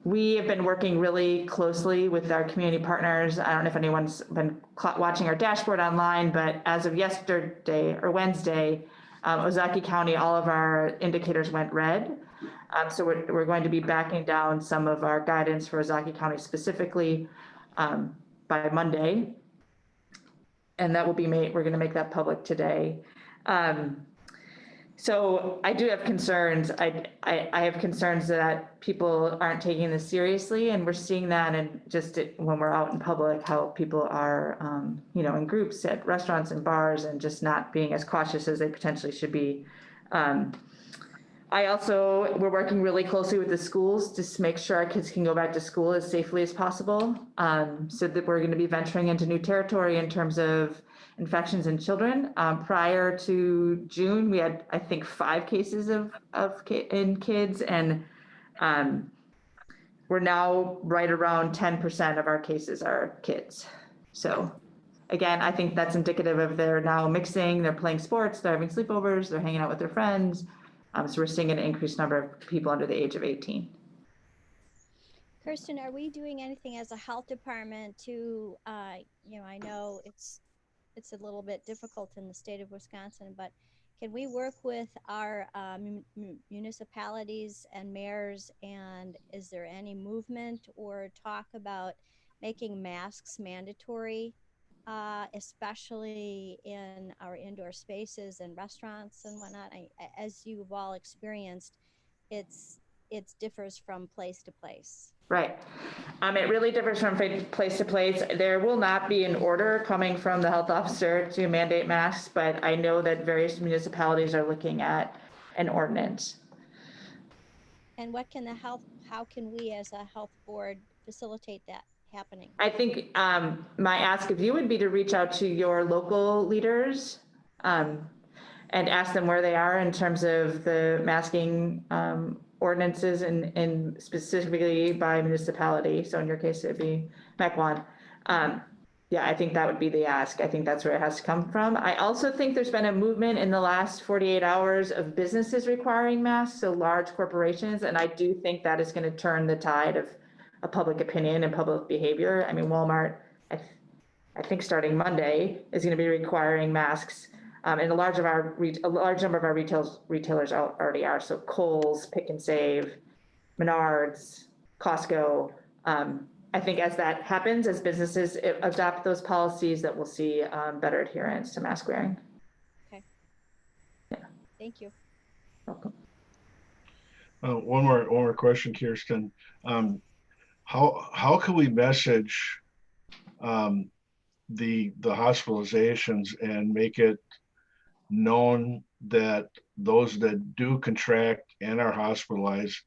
We have been working really closely with our community partners. I don't know if anyone's been watching our dashboard online, but as of yesterday or Wednesday, Ozaukee County, all of our indicators went red. So we're going to be backing down some of our guidance for Ozaukee County specifically by Monday. And that will be we're going to make that public today. So I do have concerns. I have concerns that people aren't taking this seriously, and we're seeing that and when we're out in public, how people are, in groups at restaurants and bars and just not being as cautious as they potentially should be. We're working really closely with the schools to make sure our kids can go back to school as safely as possible. So that we're going to be venturing into new territory in terms of infections in children. Prior to June, we had, I think, 5 cases in kids, and we're now right around 10% of our cases are kids. So again, I think that's indicative of they're now mixing, they're playing sports, they're having sleepovers, they're hanging out with their friends. So we're seeing an increased number of people under the age of 18. Kirsten, are we doing anything as a health department to, I know it's a little bit difficult in the state of Wisconsin, but can we work with our municipalities and mayors, and is there any movement or talk about making masks mandatory, especially in our indoor spaces and restaurants and whatnot? As you've all experienced, it differs from place to place. Right. It really differs from place to place. There will not be an order coming from the health officer to mandate masks, but I know that various municipalities are looking at an ordinance. And how can we as a health board facilitate that happening? I think my ask of you would be to reach out to your local leaders and ask them where they are in terms of the masking ordinances and specifically by municipality. So in your case, it'd be Wane. Yeah, I think that would be the ask. I think that's where it has to come from. I also think there's been a movement in the last 48 hours of businesses requiring masks, so large corporations, and I do think that is going to turn the tide of public opinion and public behavior. I mean, Walmart, I think starting Monday, is going to be requiring masks. And a large number of our retailers already are. So Kohl's, Pick and Save, Menards, Costco. I think as that happens, as businesses adopt those policies, that we'll see better adherence to mask wearing. Okay. Yeah. Thank you. Welcome. One more question, Kirsten. How can we message the hospitalizations and make it known that those that do contract and are hospitalized,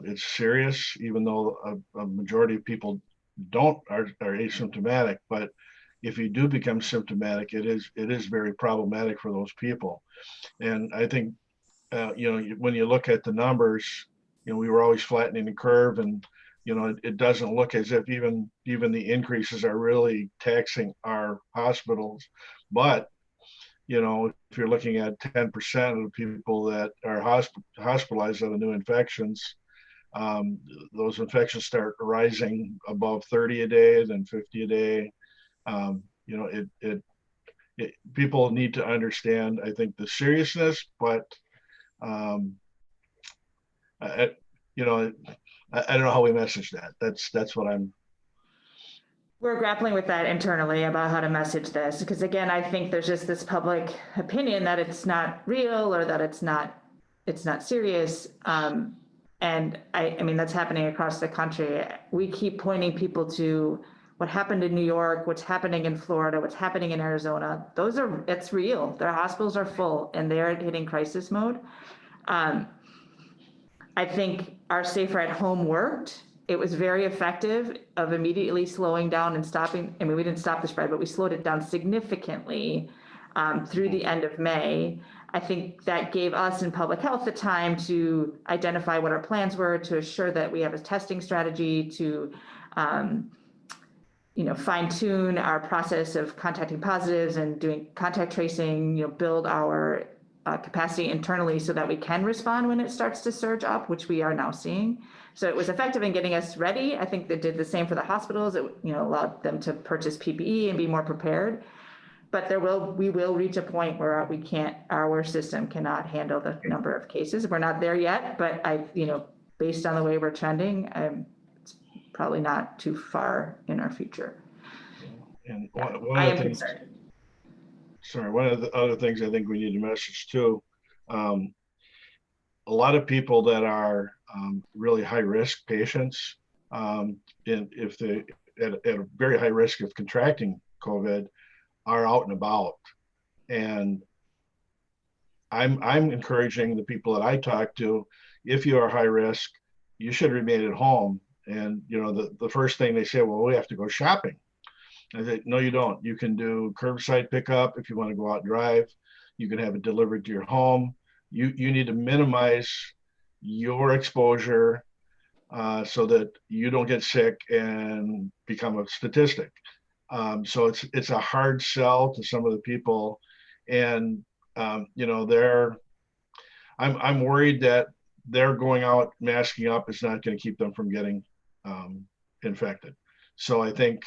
it's serious, even though a majority of people are asymptomatic. But if you do become symptomatic, it is very problematic for those people. And I think when you look at the numbers, we were always flattening the curve, and it doesn't look as if even the increases are really taxing our hospitals. But if you're looking at 10% of the people that are hospitalized out of new infections, those infections start rising above 30 a day, then 50 a day. People need to understand, I think, the seriousness, but I don't know how we message that. That's what We're grappling with that internally about how to message this, because again, I think there's just this public opinion that it's not real or that it's not serious. And I mean, that's happening across the country. We keep pointing people to what happened in New York, what's happening in Florida, what's happening in Arizona. It's real. Their hospitals are full and they're hitting crisis mode. I think our safer at home worked. it was very effective of immediately slowing down and stopping. I mean, we didn't stop the spread, but we slowed it down significantly through the end of May. I think that gave us in public health the time to identify what our plans were, to assure that we have a testing strategy, to fine tune our process of contacting positives and doing contact tracing, build our capacity internally so that we can respond when it starts to surge up, which we are now seeing. So it was effective in getting us ready. I think they did the same for the hospitals. It allowed them to purchase PPE and be more prepared. But we will reach a point where our system cannot handle the number of cases. We're not there yet, but based on the way we're trending, it's probably not too far in our future. And one of the other things I think we need to message too, a lot of people that are really high risk patients, and if they at a very high risk of contracting COVID, are out and about. And I'm encouraging the people that I talk to, if you are high risk, you should remain at home. And the first thing they say, well, we have to go shopping. I say, no, you don't. You can do curbside pickup if you want to go out and drive. You can have it delivered to your home. You need to minimize your exposure so that you don't get sick and become a statistic. So it's a hard sell to some of the people, and I'm worried that they're going out masking up is not going to keep them from getting infected. So I think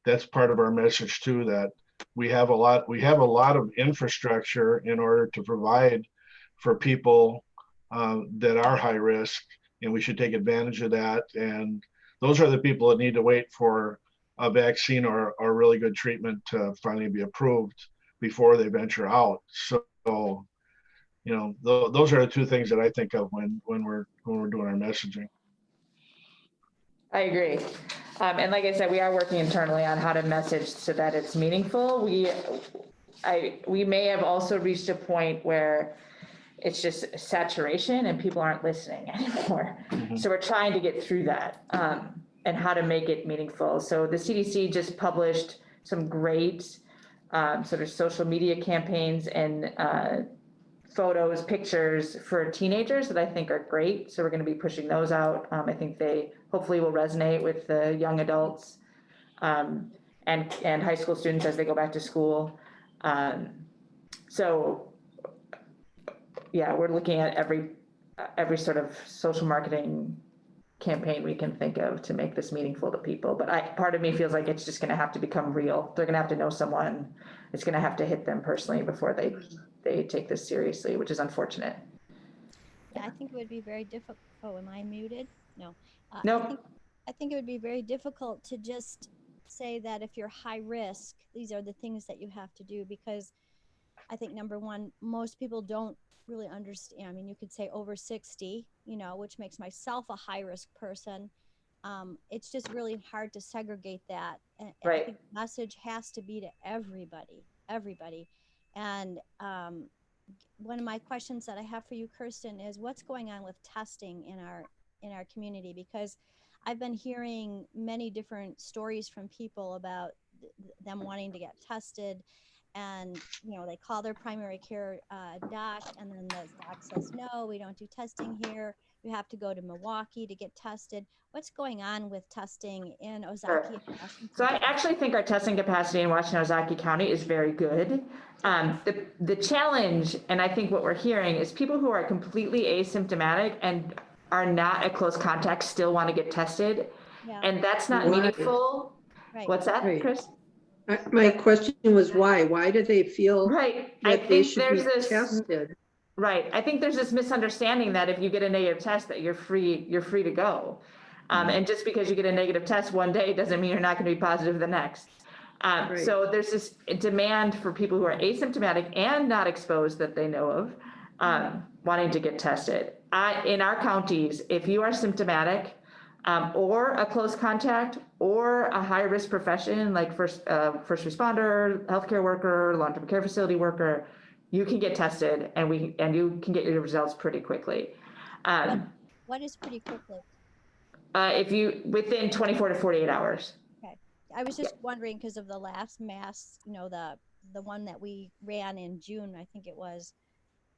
that's part of our message too, that we have a lot of infrastructure in order to provide for people that are high risk, and we should take advantage of that. And those are the people that need to wait for a vaccine or really good treatment to finally be approved before they venture out. So, those are the two things that I think of when we're doing our messaging. I agree. And like I said, we are working internally on how to message so that it's meaningful. We may have also reached a point where it's just saturation and people aren't listening anymore. Mm-hmm. So we're trying to get through that and how to make it meaningful. So the CDC just published some great sort of social media campaigns and photos, pictures for teenagers that I think are great. So we're going to be pushing those out. I think they hopefully will resonate with the young adults and high school students as they go back to school. So yeah, we're looking at every sort of social marketing campaign we can think of to make this meaningful to people. But part of me feels like it's just going to have to become real. They're going to have to know someone. It's going to have to hit them personally before they take this seriously, which is unfortunate. Yeah, I think it would be very difficult. Oh, am I muted? No. Nope. I think it would be very difficult to just say that if you're high risk, these are the things that you have to do, because I think number one, most people don't really understand. I mean, you could say over 60, which makes myself a high risk person. It's just really hard to segregate that. And right. I think the message has to be to everybody. And one of my questions that I have for you, Kirsten, is what's going on with testing in our community? Because I've been hearing many different stories from people about them wanting to get tested, and they call their primary care doc, and then the doc says, no, we don't do testing here. You have to go to Milwaukee to get tested. What's going on with testing in Ozaukee? Sure. So I actually think our testing capacity in Washington Ozaukee County is very good. The challenge, and I think what we're hearing, is people who are completely asymptomatic and are not a close contact still want to get tested. Yeah. And that's not meaningful. Right. What's that, right. Chris? My question was why? Why do they feel right. that they should be tested? Right. I think there's this misunderstanding that if you get a negative test that you're free to go. And just because you get a negative test one day doesn't mean you're not going to be positive the next. Right. So there's this demand for people who are asymptomatic and not exposed that they know of, wanting to get tested. In our counties, if you are symptomatic or a close contact or a high-risk profession like first responder, healthcare worker, long-term care facility worker, you can get tested and you can get your results pretty quickly. What is pretty quickly? If you, within 24 to 48 hours. I was just wondering because of the last mass, the one that we ran in June, I think it was,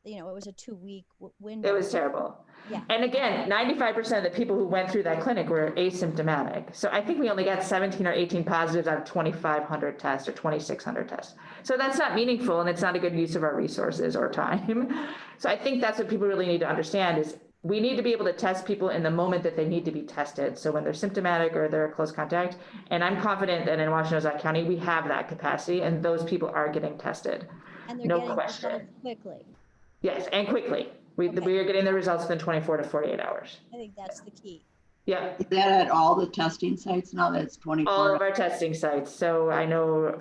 it was a 2-week window. It was terrible. Yeah. And again, 95% of the people who went through that clinic were asymptomatic. So I think we only got 17 or 18 positives out of 2,500 tests or 2,600 tests. So that's not meaningful, and it's not a good use of our resources or time. So I think that's what people really need to understand is we need to be able to test people in the moment that they need to be tested. So when they're symptomatic or they're a close contact, and I'm confident that in Washington, Ozaukee County, we have that capacity and those people are getting tested. And they're No getting question. results quickly. Yes, and quickly. We are getting the results within 24 to 48 hours. I think that's the key. Yeah. Is that at all the testing sites now? That's 24? All of our testing sites. So I know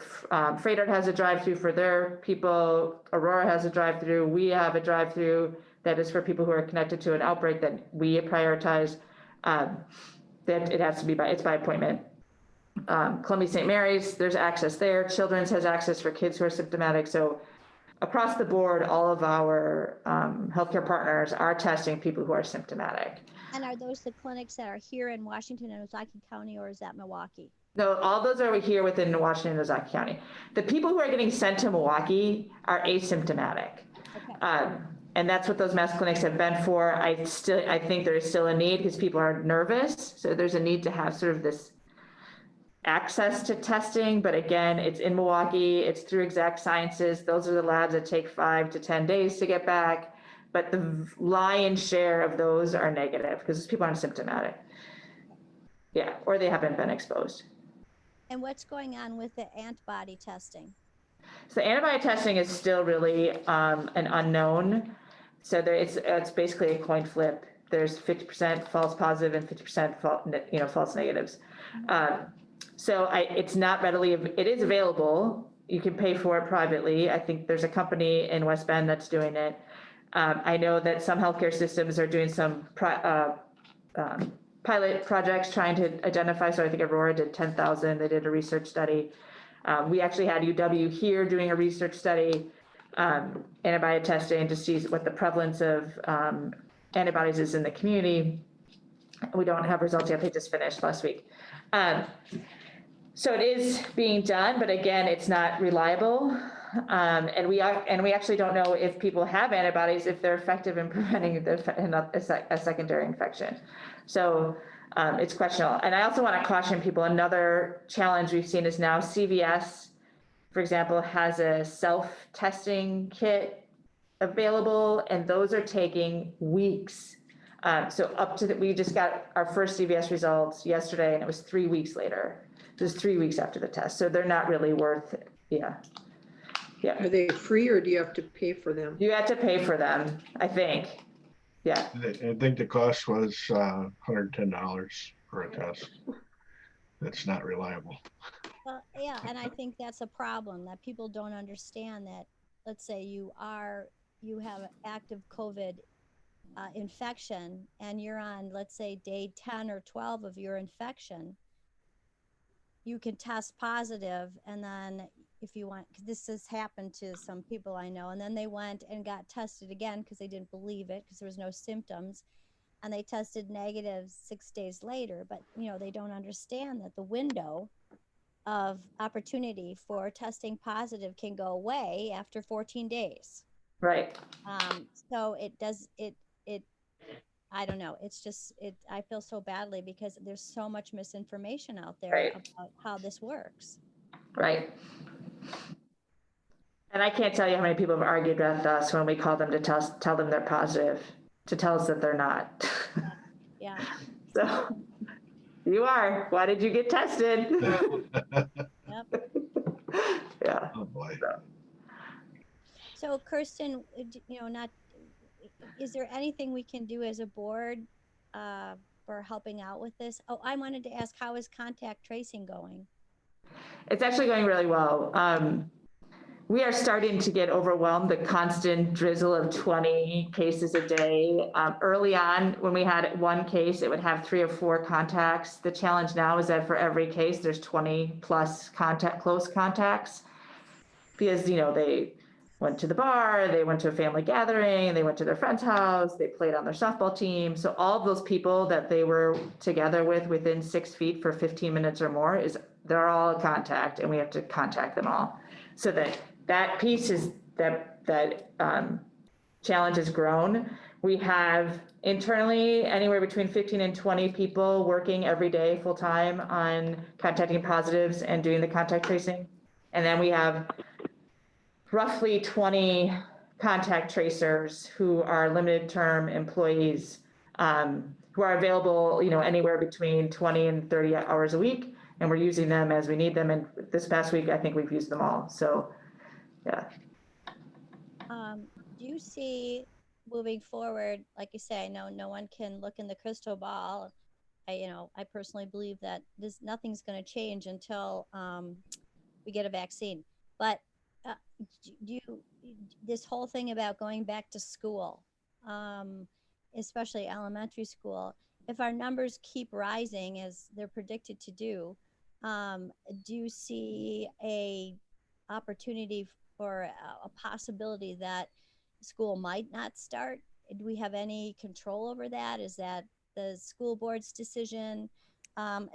Freighter has a drive-through for their people. Aurora has a drive-through. We have a drive-through that is for people who are connected to an outbreak that we prioritize. That it has to be it's by appointment. Columbia St. Mary's, there's access there. Children's has access for kids who are symptomatic. So across the board, all of our healthcare partners are testing people who are symptomatic. And are those the clinics that are here in Washington and Ozaukee County, or is that Milwaukee? No, all those are here within Washington and Ozaukee County. The people who are getting sent to Milwaukee are asymptomatic. Okay. And that's what those mass clinics have been for. I think there is still a need because people are nervous. So there's a need to have sort of this access to testing. But again, it's in Milwaukee, it's through Exact Sciences. Those are the labs that take 5 to 10 days to get back. But the lion's share of those are negative because people aren't symptomatic. Yeah, or they haven't been exposed. And what's going on with the antibody testing? So antibody testing is still really an unknown. So it's basically a coin flip. There's 50% false positive and 50% false negatives. So it's not readily, it is available. You can pay for it privately. I think there's a company in West Bend that's doing it. I know that some healthcare systems are doing some pilot projects trying to identify. So I think Aurora did 10,000. They did a research study. We actually had UW here doing a research study, antibody testing to see what the prevalence of antibodies is in the community. We don't have results yet. They just finished last week. So it is being done, but again, it's not reliable. And we actually don't know if people have antibodies, if they're effective in preventing a secondary infection. So it's questionable. And I also want to caution people, another challenge we've seen is now CVS, for example, has a self-testing kit available, and those are taking weeks. So we just got our first CVS results yesterday, and it was 3 weeks later. It was 3 weeks after the test. So they're not really worth it. Yeah. Are they free or do you have to pay for them? You have to pay for them, I think. Yeah. I think the cost was $110 for a test. That's not reliable. Well, yeah, and I think that's a problem that people don't understand that. Let's say you have active COVID infection and you're on, let's say, day 10 or 12 of your infection. You can test positive, and then if you want, because this has happened to some people I know, and then they went and got tested again because they didn't believe it because there was no symptoms, and they tested negative 6 days later. But they don't understand that the window of opportunity for testing positive can go away after 14 days. Right. So I don't know. It's just, I feel so badly because there's so much misinformation out there about how this works. Right. And I can't tell you how many people have argued with us when we call them to tell them they're positive, to tell us that they're not. Yeah. So you are. Why did you get tested? Yep. Yeah. Oh boy. So Kirsten, is there anything we can do as a board for helping out with this? Oh, I wanted to ask, how is contact tracing going? It's actually going really well. We are starting to get overwhelmed, the constant drizzle of 20 cases a day. Early on, when we had one case, it would have 3 or 4 contacts. The challenge now is that for every case, there's 20 plus close contacts, because went to the bar, they went to a family gathering, they went to their friend's house, they played on their softball team. So all of those people that they were together with within 6 feet for 15 minutes or more, they're all in contact, and we have to contact them all. So that piece is that challenge has grown. We have internally anywhere between 15 and 20 people working every day full time on contacting positives and doing the contact tracing. And then we have roughly 20 contact tracers who are limited term employees, who are available, anywhere between 20 and 30 hours a week. And we're using them as we need them. And this past week, I think we've used them all. So, yeah. Do you see moving forward, like you say, I know no one can look in the crystal ball. I personally believe that nothing's going to change until we get a vaccine. But this whole thing about going back to school, especially elementary school, if our numbers keep rising as they're predicted to do you see a opportunity for a possibility that school might not start? Do we have any control over that? Is that the school board's decision,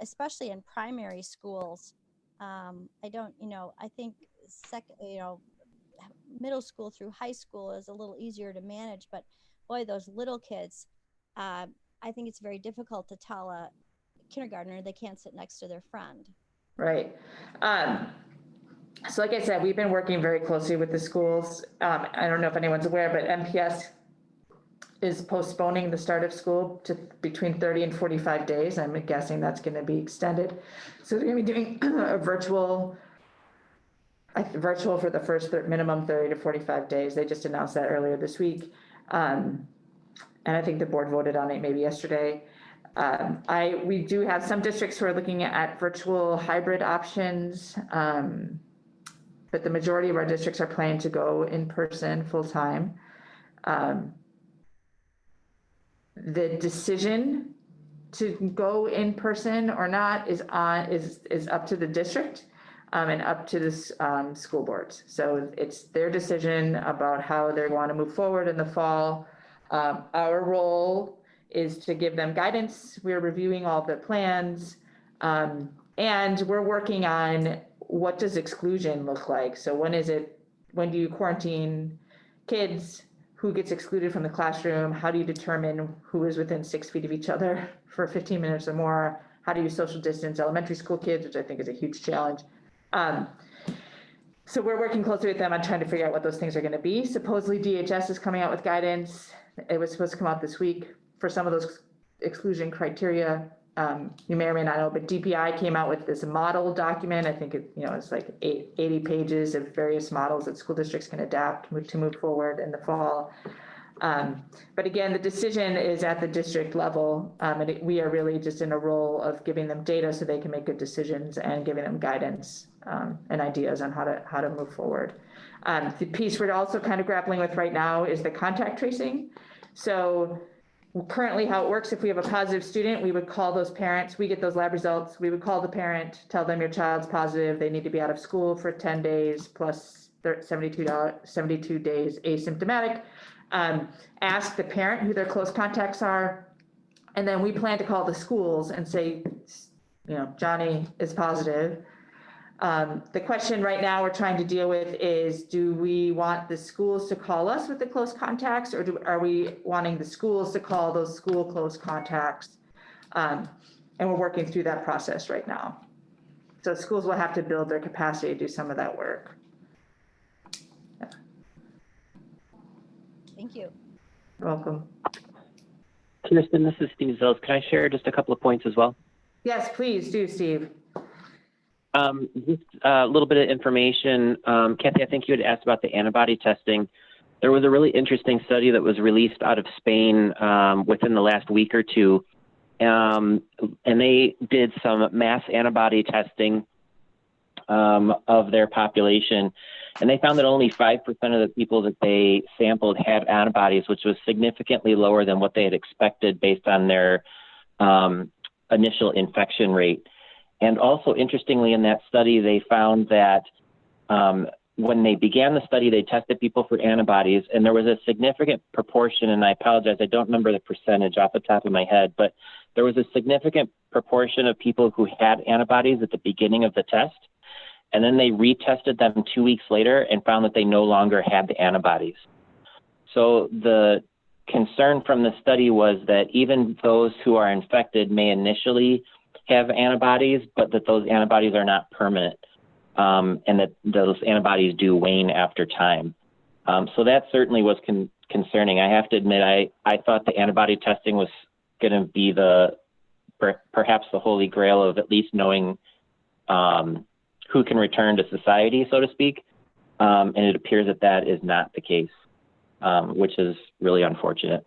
especially in primary schools? I think middle school through high school is a little easier to manage, but boy, those little kids, I think it's very difficult to tell a kindergartner they can't sit next to their friend. Right. So like I said, we've been working very closely with the schools. I don't know if anyone's aware, but MPS is postponing the start of school to between 30 and 45 days. I'm guessing that's going to be extended. So they're going to be doing a virtual for the first minimum 30 to 45 days. They just announced that earlier this week. And I think the board voted on it maybe yesterday. We do have some districts who are looking at virtual hybrid options, but the majority of our districts are planning to go in person full time. The decision to go in person or not is up to the district and up to the school boards. So it's their decision about how they want to move forward in the fall. Our role is to give them guidance. We're reviewing all the plans, and we're working on what does exclusion look like. So when do you quarantine kids? Who gets excluded from the classroom? How do you determine who is within 6 feet of each other for 15 minutes or more? How do you social distance elementary school kids, which I think is a huge challenge. So we're working closely with them on trying to figure out what those things are going to be. Supposedly DHS is coming out with guidance. It was supposed to come out this week for some of those exclusion criteria. You may or may not know, but DPI came out with this model document. I think it's like 80 pages of various models that school districts can adapt to move forward in the fall. But again, the decision is at the district level, and we are really just in a role of giving them data so they can make good decisions and giving them guidance and ideas on how to move forward. The piece we're also kind of grappling with right now is the contact tracing. So currently how it works, if we have a positive student, we would call those parents, we get those lab results, we would call the parent, tell them your child's positive, they need to be out of school for 10 days plus 72 days asymptomatic. Ask the parent who their close contacts are, and then we plan to call the schools and say, Johnny is positive. The question right now we're trying to deal with is, do we want the schools to call us with the close contacts, or are we wanting the schools to call those school close contacts? And we're working through that process right now. So schools will have to build their capacity to do some of that work. Yeah. Thank you. You're welcome. Kirsten, this is Steve Zills. Can I share just a couple of points as well? Yes, please do, Steve. Just a little bit of information. Kathy, I think you had asked about the antibody testing. There was a really interesting study that was released out of Spain within the last week or two. And they did some mass antibody testing of their population. And they found that only 5% of the people that they sampled had antibodies, which was significantly lower than what they had expected based on their initial infection rate. And also, interestingly, in that study, they found that when they began the study, they tested people for antibodies, and there was a significant proportion, and I apologize, I don't remember the percentage off the top of my head, but there was a significant proportion of people who had antibodies at the beginning of the test, and then they retested them 2 weeks later and found that they no longer had the antibodies. So the concern from the study was that even those who are infected may initially have antibodies, but that those antibodies are not permanent, and that those antibodies do wane after time. So that certainly was concerning. I have to admit, I thought the antibody testing was going to be perhaps the holy grail of at least knowing who can return to society, so to speak. And it appears that that is not the case, which is really unfortunate.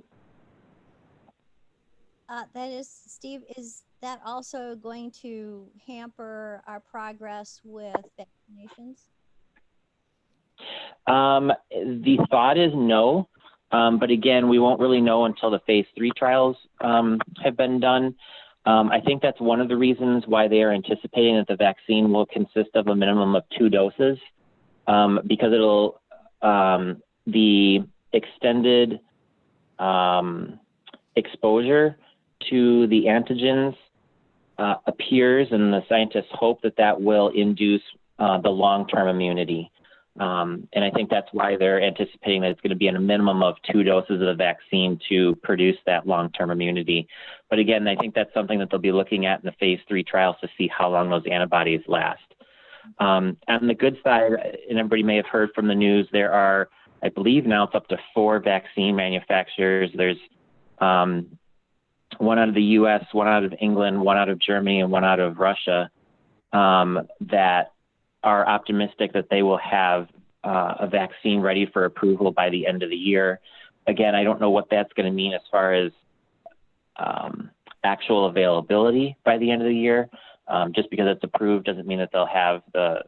That is, Steve, is that also going to hamper our progress with vaccinations? The thought is no, but again, we won't really know until the phase 3 trials have been done. I think that's one of the reasons why they are anticipating that the vaccine will consist of a minimum of 2 doses, because it'll the extended exposure to the antigens appears, and the scientists hope that that will induce the long-term immunity. And I think that's why they're anticipating that it's going to be in a minimum of 2 doses of the vaccine to produce that long-term immunity. But again, I think that's something that they'll be looking at in the phase 3 trials to see how long those antibodies last. On the good side, and everybody may have heard from the news, there are, I believe now it's up to 4 vaccine manufacturers. There's one out of the US, one out of England, one out of Germany, and one out of Russia that are optimistic that they will have a vaccine ready for approval by the end of the year. Again, I don't know what that's going to mean as far as actual availability by the end of the year. Just because it's approved doesn't mean that they'll have the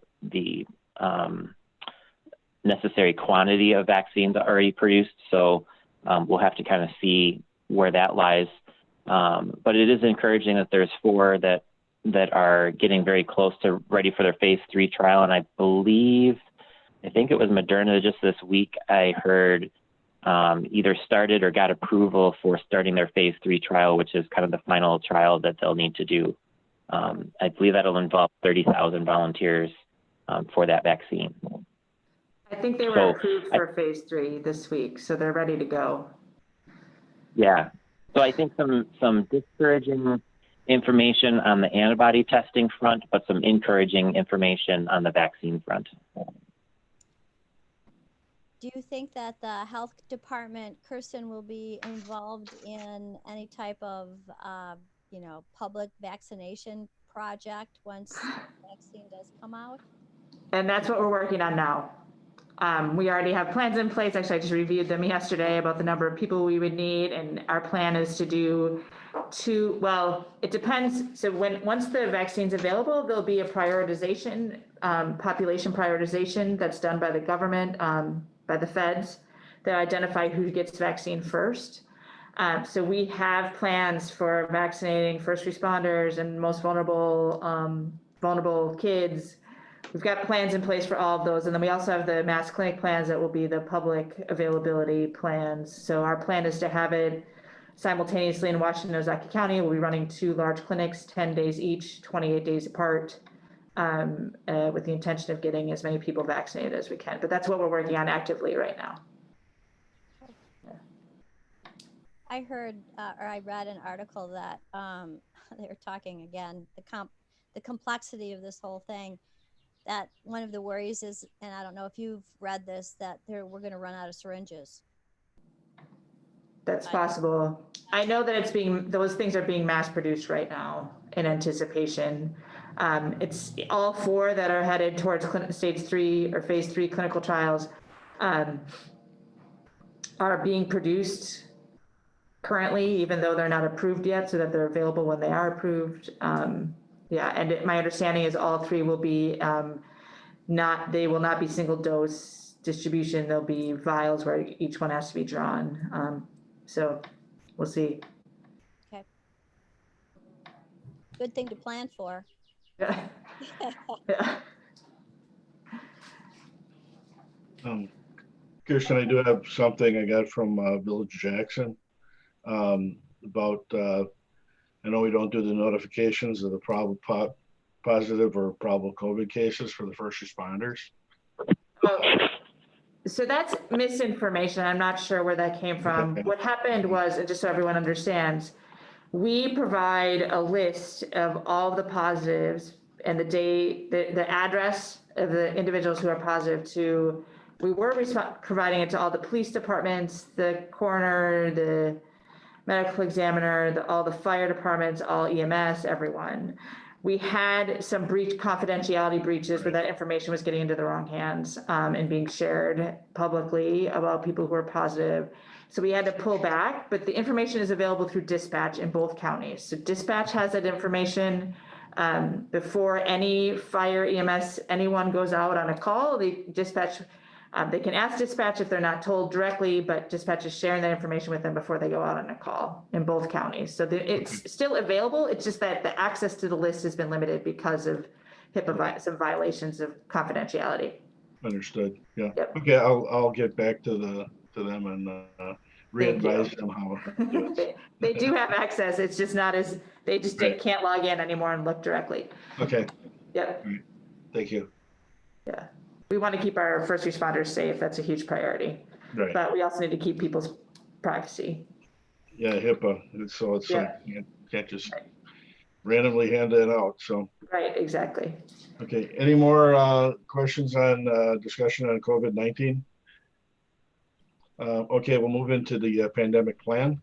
necessary quantity of vaccines already produced. So we'll have to kind of see where that lies. But it is encouraging that there's 4 that are getting very close to ready for their phase 3 trial. And I think it was Moderna just this week, I heard either started or got approval for starting their phase 3 trial, which is kind of the final trial that they'll need to do. I believe that'll involve 30,000 volunteers for that vaccine. I think they were approved for phase 3 this week, so they're ready to go. Yeah. So I think some discouraging information on the antibody testing front, but some encouraging information on the vaccine front. Do you think that the health department, Kirsten, will be involved in any type of, public vaccination project once the vaccine does come out? And that's what we're working on now. We already have plans in place. Actually, I just reviewed them yesterday about the number of people we would need. And our plan is to do 2, well, it depends. So once the vaccine's available, there'll be a prioritization, population prioritization that's done by the government, by the feds, that identify who gets vaccine first. So we have plans for vaccinating first responders and most vulnerable kids. We've got plans in place for all of those. And then we also have the mass clinic plans that will be the public availability plans. So our plan is to have it simultaneously in Washington and Ozaukee County. We'll be running 2 large clinics, 10 days each, 28 days apart, with the intention of getting as many people vaccinated as we can. But that's what we're working on actively right now. I heard, or I read an article that they were talking again, the complexity of this whole thing, that one of the worries is, and I don't know if you've read this, that we're going to run out of syringes. That's possible. I know that those things are being mass produced right now in anticipation. It's all 4 that are headed towards stage 3 or phase 3 clinical trials are being produced currently, even though they're not approved yet, so that they're available when they are approved. My understanding is all 3 will be they will not be single dose distribution. There'll be vials where each one has to be drawn. So we'll see. Okay. Good thing to plan for. Yeah. Yeah. Kirsten, I do have something I got from Village Jackson about, I know we don't do the notifications of the positive or probable COVID cases for the first responders. Oh, so that's misinformation. I'm not sure where that came from. Okay. What happened was, and just so everyone understands, we provide a list of all the positives and the date, the address of the individuals who are positive to, we were providing it to all the police departments, the coroner, the medical examiner, all the fire departments, all EMS, everyone. We had some confidentiality breaches where that information was getting into the wrong hands and being shared publicly about people who are positive. So we had to pull back, but the information is available through dispatch in both counties. So dispatch has that information before any fire, EMS, anyone goes out on a call. They can ask dispatch if they're not told directly, but dispatch is sharing that information with them before they go out on a call in both counties. So it's still available. It's just that the access to the list has been limited because of HIPAA, some violations of confidentiality. Understood. Yeah. Yep. Okay. I'll get back to them and re-advise them how. They do have access. It's just not as, they just Right. can't log in anymore and look directly. Okay. Yep. Right. Thank you. Yeah. We want to keep our first responders safe. That's a huge priority. Right. But we also need to keep people's privacy. Yeah, HIPAA. So it's Yeah. like you can't just randomly hand it out. So. Right, exactly. Okay. Any more questions on discussion on COVID-19? Okay, we'll move into the pandemic plan.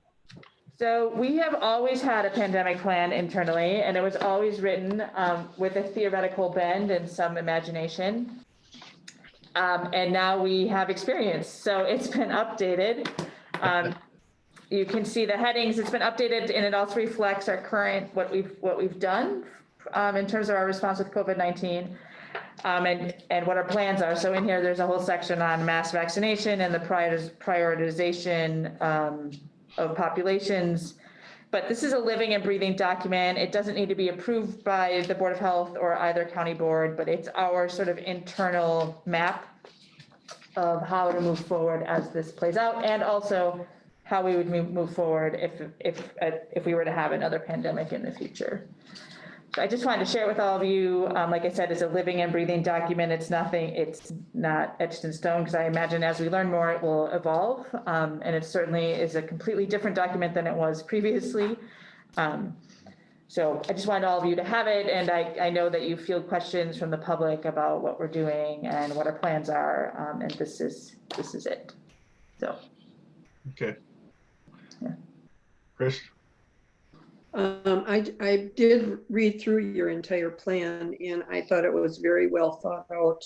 So we have always had a pandemic plan internally, and it was always written with a theoretical bend and some imagination. And now we have experience. So it's been updated. You can see the headings. It's been updated, and it also reflects our current what we've done in terms of our response with COVID-19 and what our plans are. So in here, there's a whole section on mass vaccination and the prioritization of populations. But this is a living and breathing document. It doesn't need to be approved by the Board of Health or either county board, but it's our sort of internal map of how to move forward as this plays out, and also how we would move forward if we were to have another pandemic in the future. So I just wanted to share it with all of you. Like I said, it's a living and breathing document. It's not etched in stone, because I imagine as we learn more, it will evolve. And it certainly is a completely different document than it was previously. So I just wanted all of you to have it. And I know that you field questions from the public about what we're doing and what our plans are. And this is it. So. Okay. Yeah. Chris? I did read through your entire plan, and I thought it was very well thought out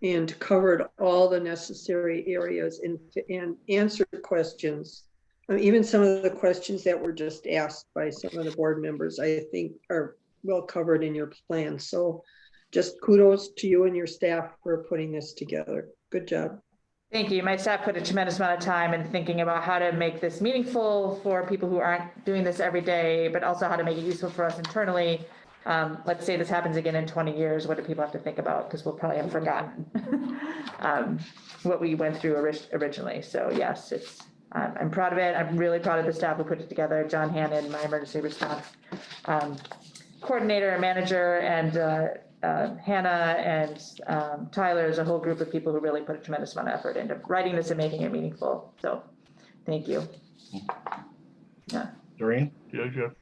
and covered all the necessary areas and answered questions. Even some of the questions that were just asked by some of the board members, I think are well covered in your plan. So just kudos to you and your staff for putting this together. Good job. Thank you. My staff put a tremendous amount of time in thinking about how to make this meaningful for people who aren't doing this every day, but also how to make it useful for us internally. Let's say this happens again in 20 years. What do people have to think about? Because we'll probably have forgotten what we went through originally. So yes, I'm proud of it. I'm really proud of the staff who put it together. John Hannon, my emergency response coordinator and manager, and Hannah and Tyler, is a whole group of people who really put a tremendous amount of effort into writing this and making it meaningful. So thank you. Yeah. Doreen? You're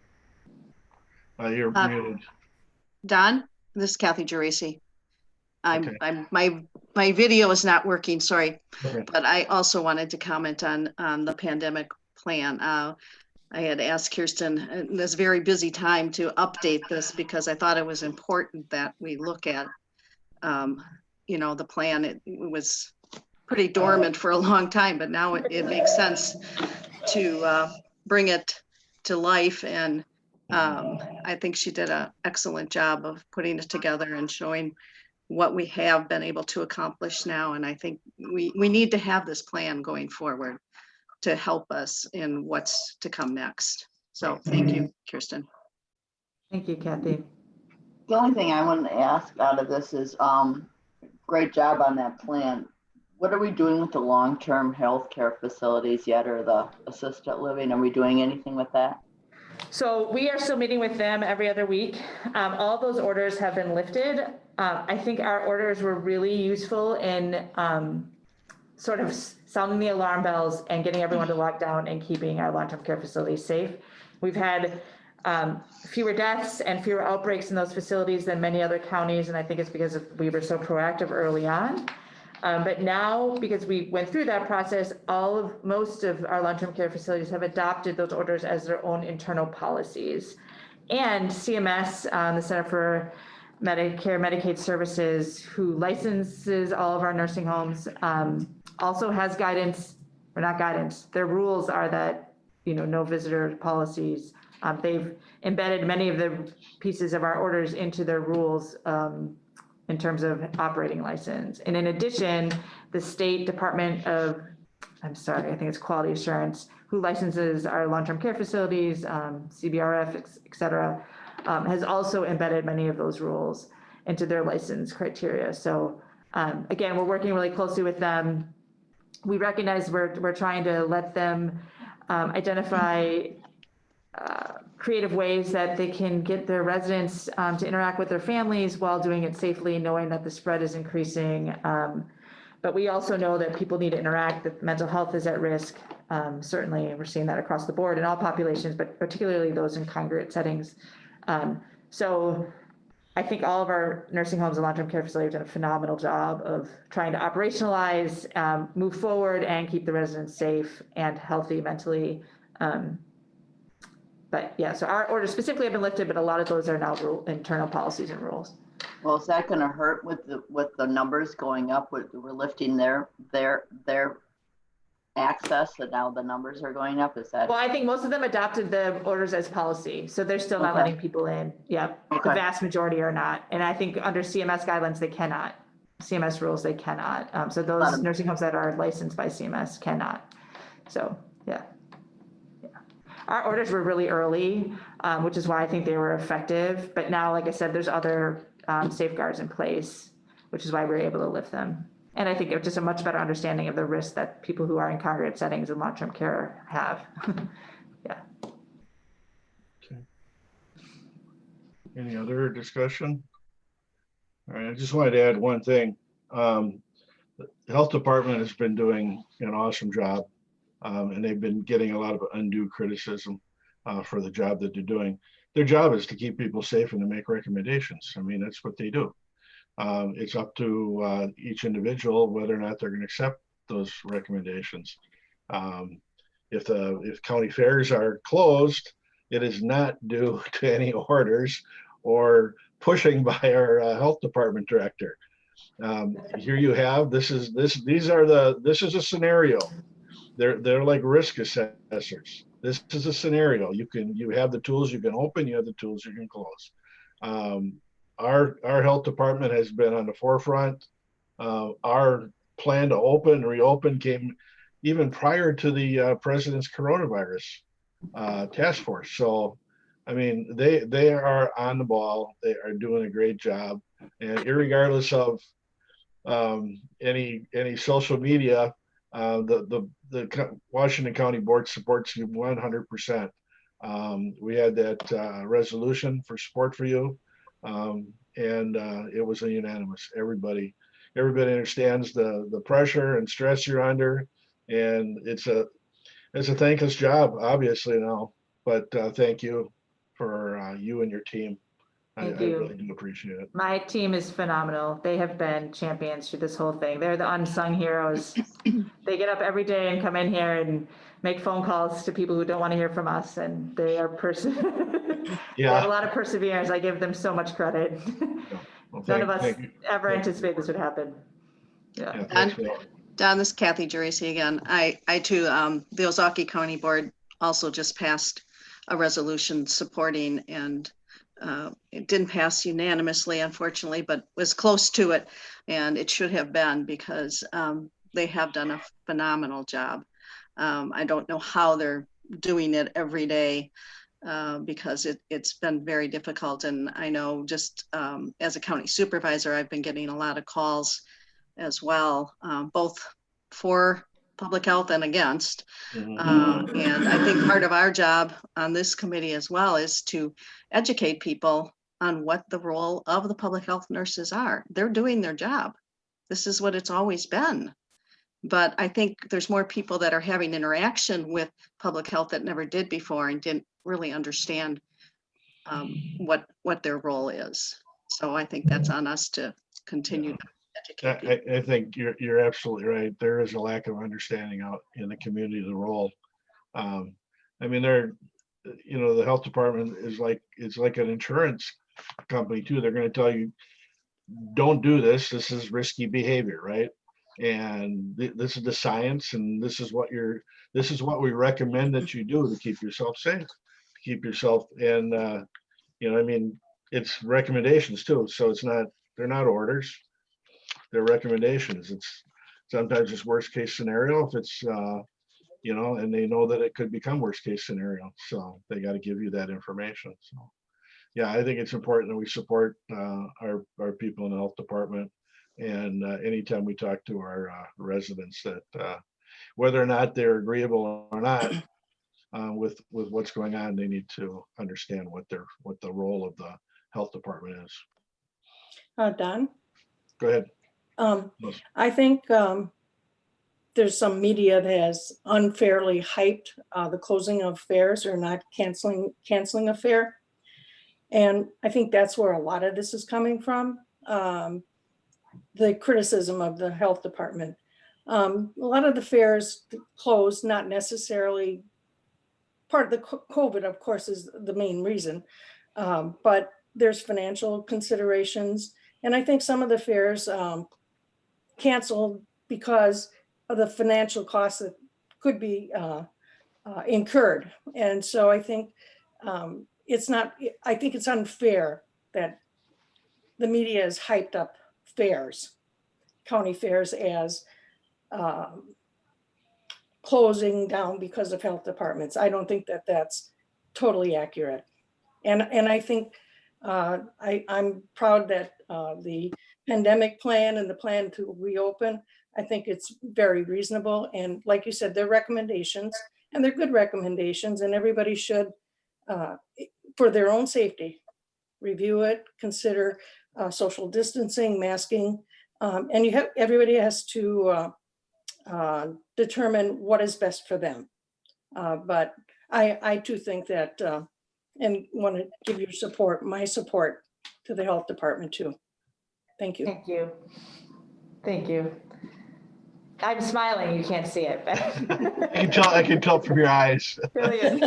muted. Don, this is Kathy Geraci. My video is not working, sorry. Okay. But I also wanted to comment on the pandemic plan. I had asked Kirsten in this very busy time to update this, because I thought it was important that we look at, the plan. It was pretty dormant for a long time, but now it makes sense to bring it to life. And I think she did an excellent job of putting it together and showing what we have been able to accomplish now. And I think we need to have this plan going forward to help us in what's to come next. So thank you, Kirsten. Thank you, Kathy. The only thing I wanted to ask out of this is, great job on that plan. What are we doing with the long-term health care facilities yet, or the assisted living? Are we doing anything with that? So we are still meeting with them every other week. All those orders have been lifted. I think our orders were really useful in sort of sounding the alarm bells and getting everyone to lock down and keeping our long-term care facilities safe. We've had fewer deaths and fewer outbreaks in those facilities than many other counties, and I think it's because we were so proactive early on. But now, because we went through that process, most of our long-term care facilities have adopted those orders as their own internal policies. And CMS, the Center for Medicare, Medicaid Services, who licenses all of our nursing homes, also has guidance, or not guidance, their rules are that, no visitor policies. They've embedded many of the pieces of our orders into their rules in terms of operating license. And in addition, the State Department of, I think it's Quality Assurance, who licenses our long-term care facilities, CBRF, et cetera, has also embedded many of those rules into their license criteria. So again, we're working really closely with them. We recognize we're trying to let them identify creative ways that they can get their residents to interact with their families while doing it safely, knowing that the spread is increasing. But we also know that people need to interact, that mental health is at risk. Certainly, we're seeing that across the board in all populations, but particularly those in congregate settings. So I think all of our nursing homes and long-term care facilities have done a phenomenal job of trying to operationalize, move forward, and keep the residents safe and healthy mentally. But yeah, so our orders specifically have been lifted, but a lot of those are now internal policies and rules. Well, is that going to hurt with the numbers going up? We're lifting their access, and now the numbers are going up. Is that? Well, I think most of them adopted the orders as policy, so they're still not letting people in. Yeah, the vast majority are not, and I think under CMS guidelines they cannot. CMS rules they cannot. So those nursing homes that are licensed by CMS cannot. So yeah. Our orders were really early, which is why I think they were effective. But now, like I said, there's other safeguards in place, which is why we were able to lift them. And I think it's just a much better understanding of the risks that people who are in congregate settings and long-term care have. Yeah. Okay. Any other discussion? All right, I just wanted to add one thing. The health department has been doing an awesome job. And they've been getting a lot of undue criticism for the job that they're doing. Their job is to keep people safe and to make recommendations. I mean, that's what they do. It's up to each individual whether or not they're going to accept those recommendations. If county fairs are closed, it is not due to any orders or pushing by our health department director. Here you have this is a scenario. They're like risk assessors. This is a scenario. You have the tools you can open, you have the tools you can close. Our health department has been on the forefront. Our plan to reopen came even prior to the president's coronavirus task force. So, I mean, they are on the ball. They are doing a great job, and irregardless of any social media, the Washington County Board supports you 100%. We had that resolution for support for you, and it was a unanimous. Everybody understands the pressure and stress you're under, and it's a thankless job, obviously now. But thank you for you and your team. I really do appreciate it. My team is phenomenal. They have been champions through this whole thing. They're the unsung heroes. They get up every day and come in here and make phone calls to people who don't want to hear from us, and they are They have a lot of perseverance. I give them so much credit. Well, none of us ever anticipated this would happen. Yeah. Don, this is Kathy Geraci again. I too, the Ozaukee County Board also just passed a resolution supporting, and it didn't pass unanimously, unfortunately, but was close to it, and it should have been, because they have done a phenomenal job. I don't know how they're doing it every day, because it's been very difficult. And I know just as a county supervisor, I've been getting a lot of calls as well, both for public health and against. And I think part of our job on this committee as well is to educate people on what the role of the public health nurses are. They're doing their job. This is what it's always been. But I think there's more people that are having interaction with public health that never did before and didn't really understand what their role is. So I think that's on us to continue to educate people. I think you're absolutely right. There is a lack of understanding out in the community of the role. I mean, the health department is like an insurance company too. They're going to tell you, don't do this. This is risky behavior, right? And this is the science, and this is what we recommend that you do to keep yourself safe, to keep yourself. And I mean, it's recommendations too. So they're not orders, they're recommendations. Sometimes it's worst case scenario if it's and they know that it could become worst case scenario. So they got to give you that information. So yeah, I think it's important that we support our people in the health department. And anytime we talk to our residents, that whether or not they're agreeable or not with what's going on, they need to understand what the role of the health department is. Don? Go ahead. I think there's some media that has unfairly hyped the closing of fairs or not canceling a fair. And I think that's where a lot of this is coming from. The criticism of the health department. A lot of the fairs closed, not necessarily part of the COVID, of course, is the main reason, but there's financial considerations. And I think some of the fairs canceled because of the financial costs that could be incurred. And so I think I think it's unfair that the media has hyped up fairs, county fairs, as closing down because of health departments. I don't think that that's totally accurate. And I think I'm proud that the pandemic plan and the plan to reopen, I think it's very reasonable. And like you said, they're recommendations, and they're good recommendations, and everybody should, for their own safety, review it, consider social distancing, masking, and everybody has to determine what is best for them. But I too think that, and want to give your support, my support to the health department too. Thank you. Thank you. Thank you. I'm smiling, you can't see it. But I can tell from your eyes. Brilliant.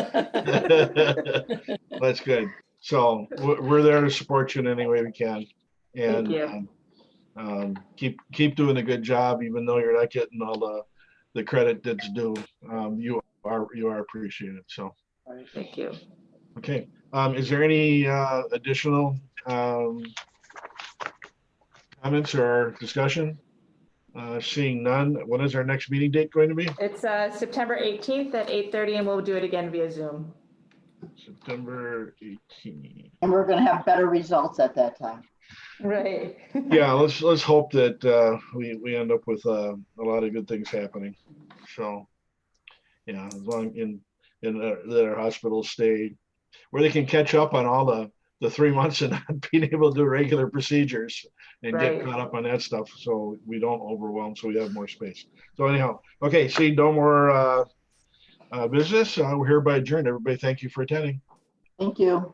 That's good. So we're there to support you in any way we can. And keep doing a good job, even though you're not getting all the credit that's due. You are appreciated. So thank you. Okay. Is there any additional comments or discussion? Seeing none, when is our next meeting date going to be? It's September 18th at 8:30, and we'll do it again via Zoom. September 18th. And we're going to have better results at that time. Right. Yeah, let's hope that we end up with a lot of good things happening. So yeah, as long that our hospitals stay where they can catch up on all the 3 months and not being able to do regular procedures and get caught up on that stuff, so we don't overwhelm, so we have more space. So anyhow, okay, see, no more business. We're hereby adjourned. Everybody, thank you for attending. Thank you.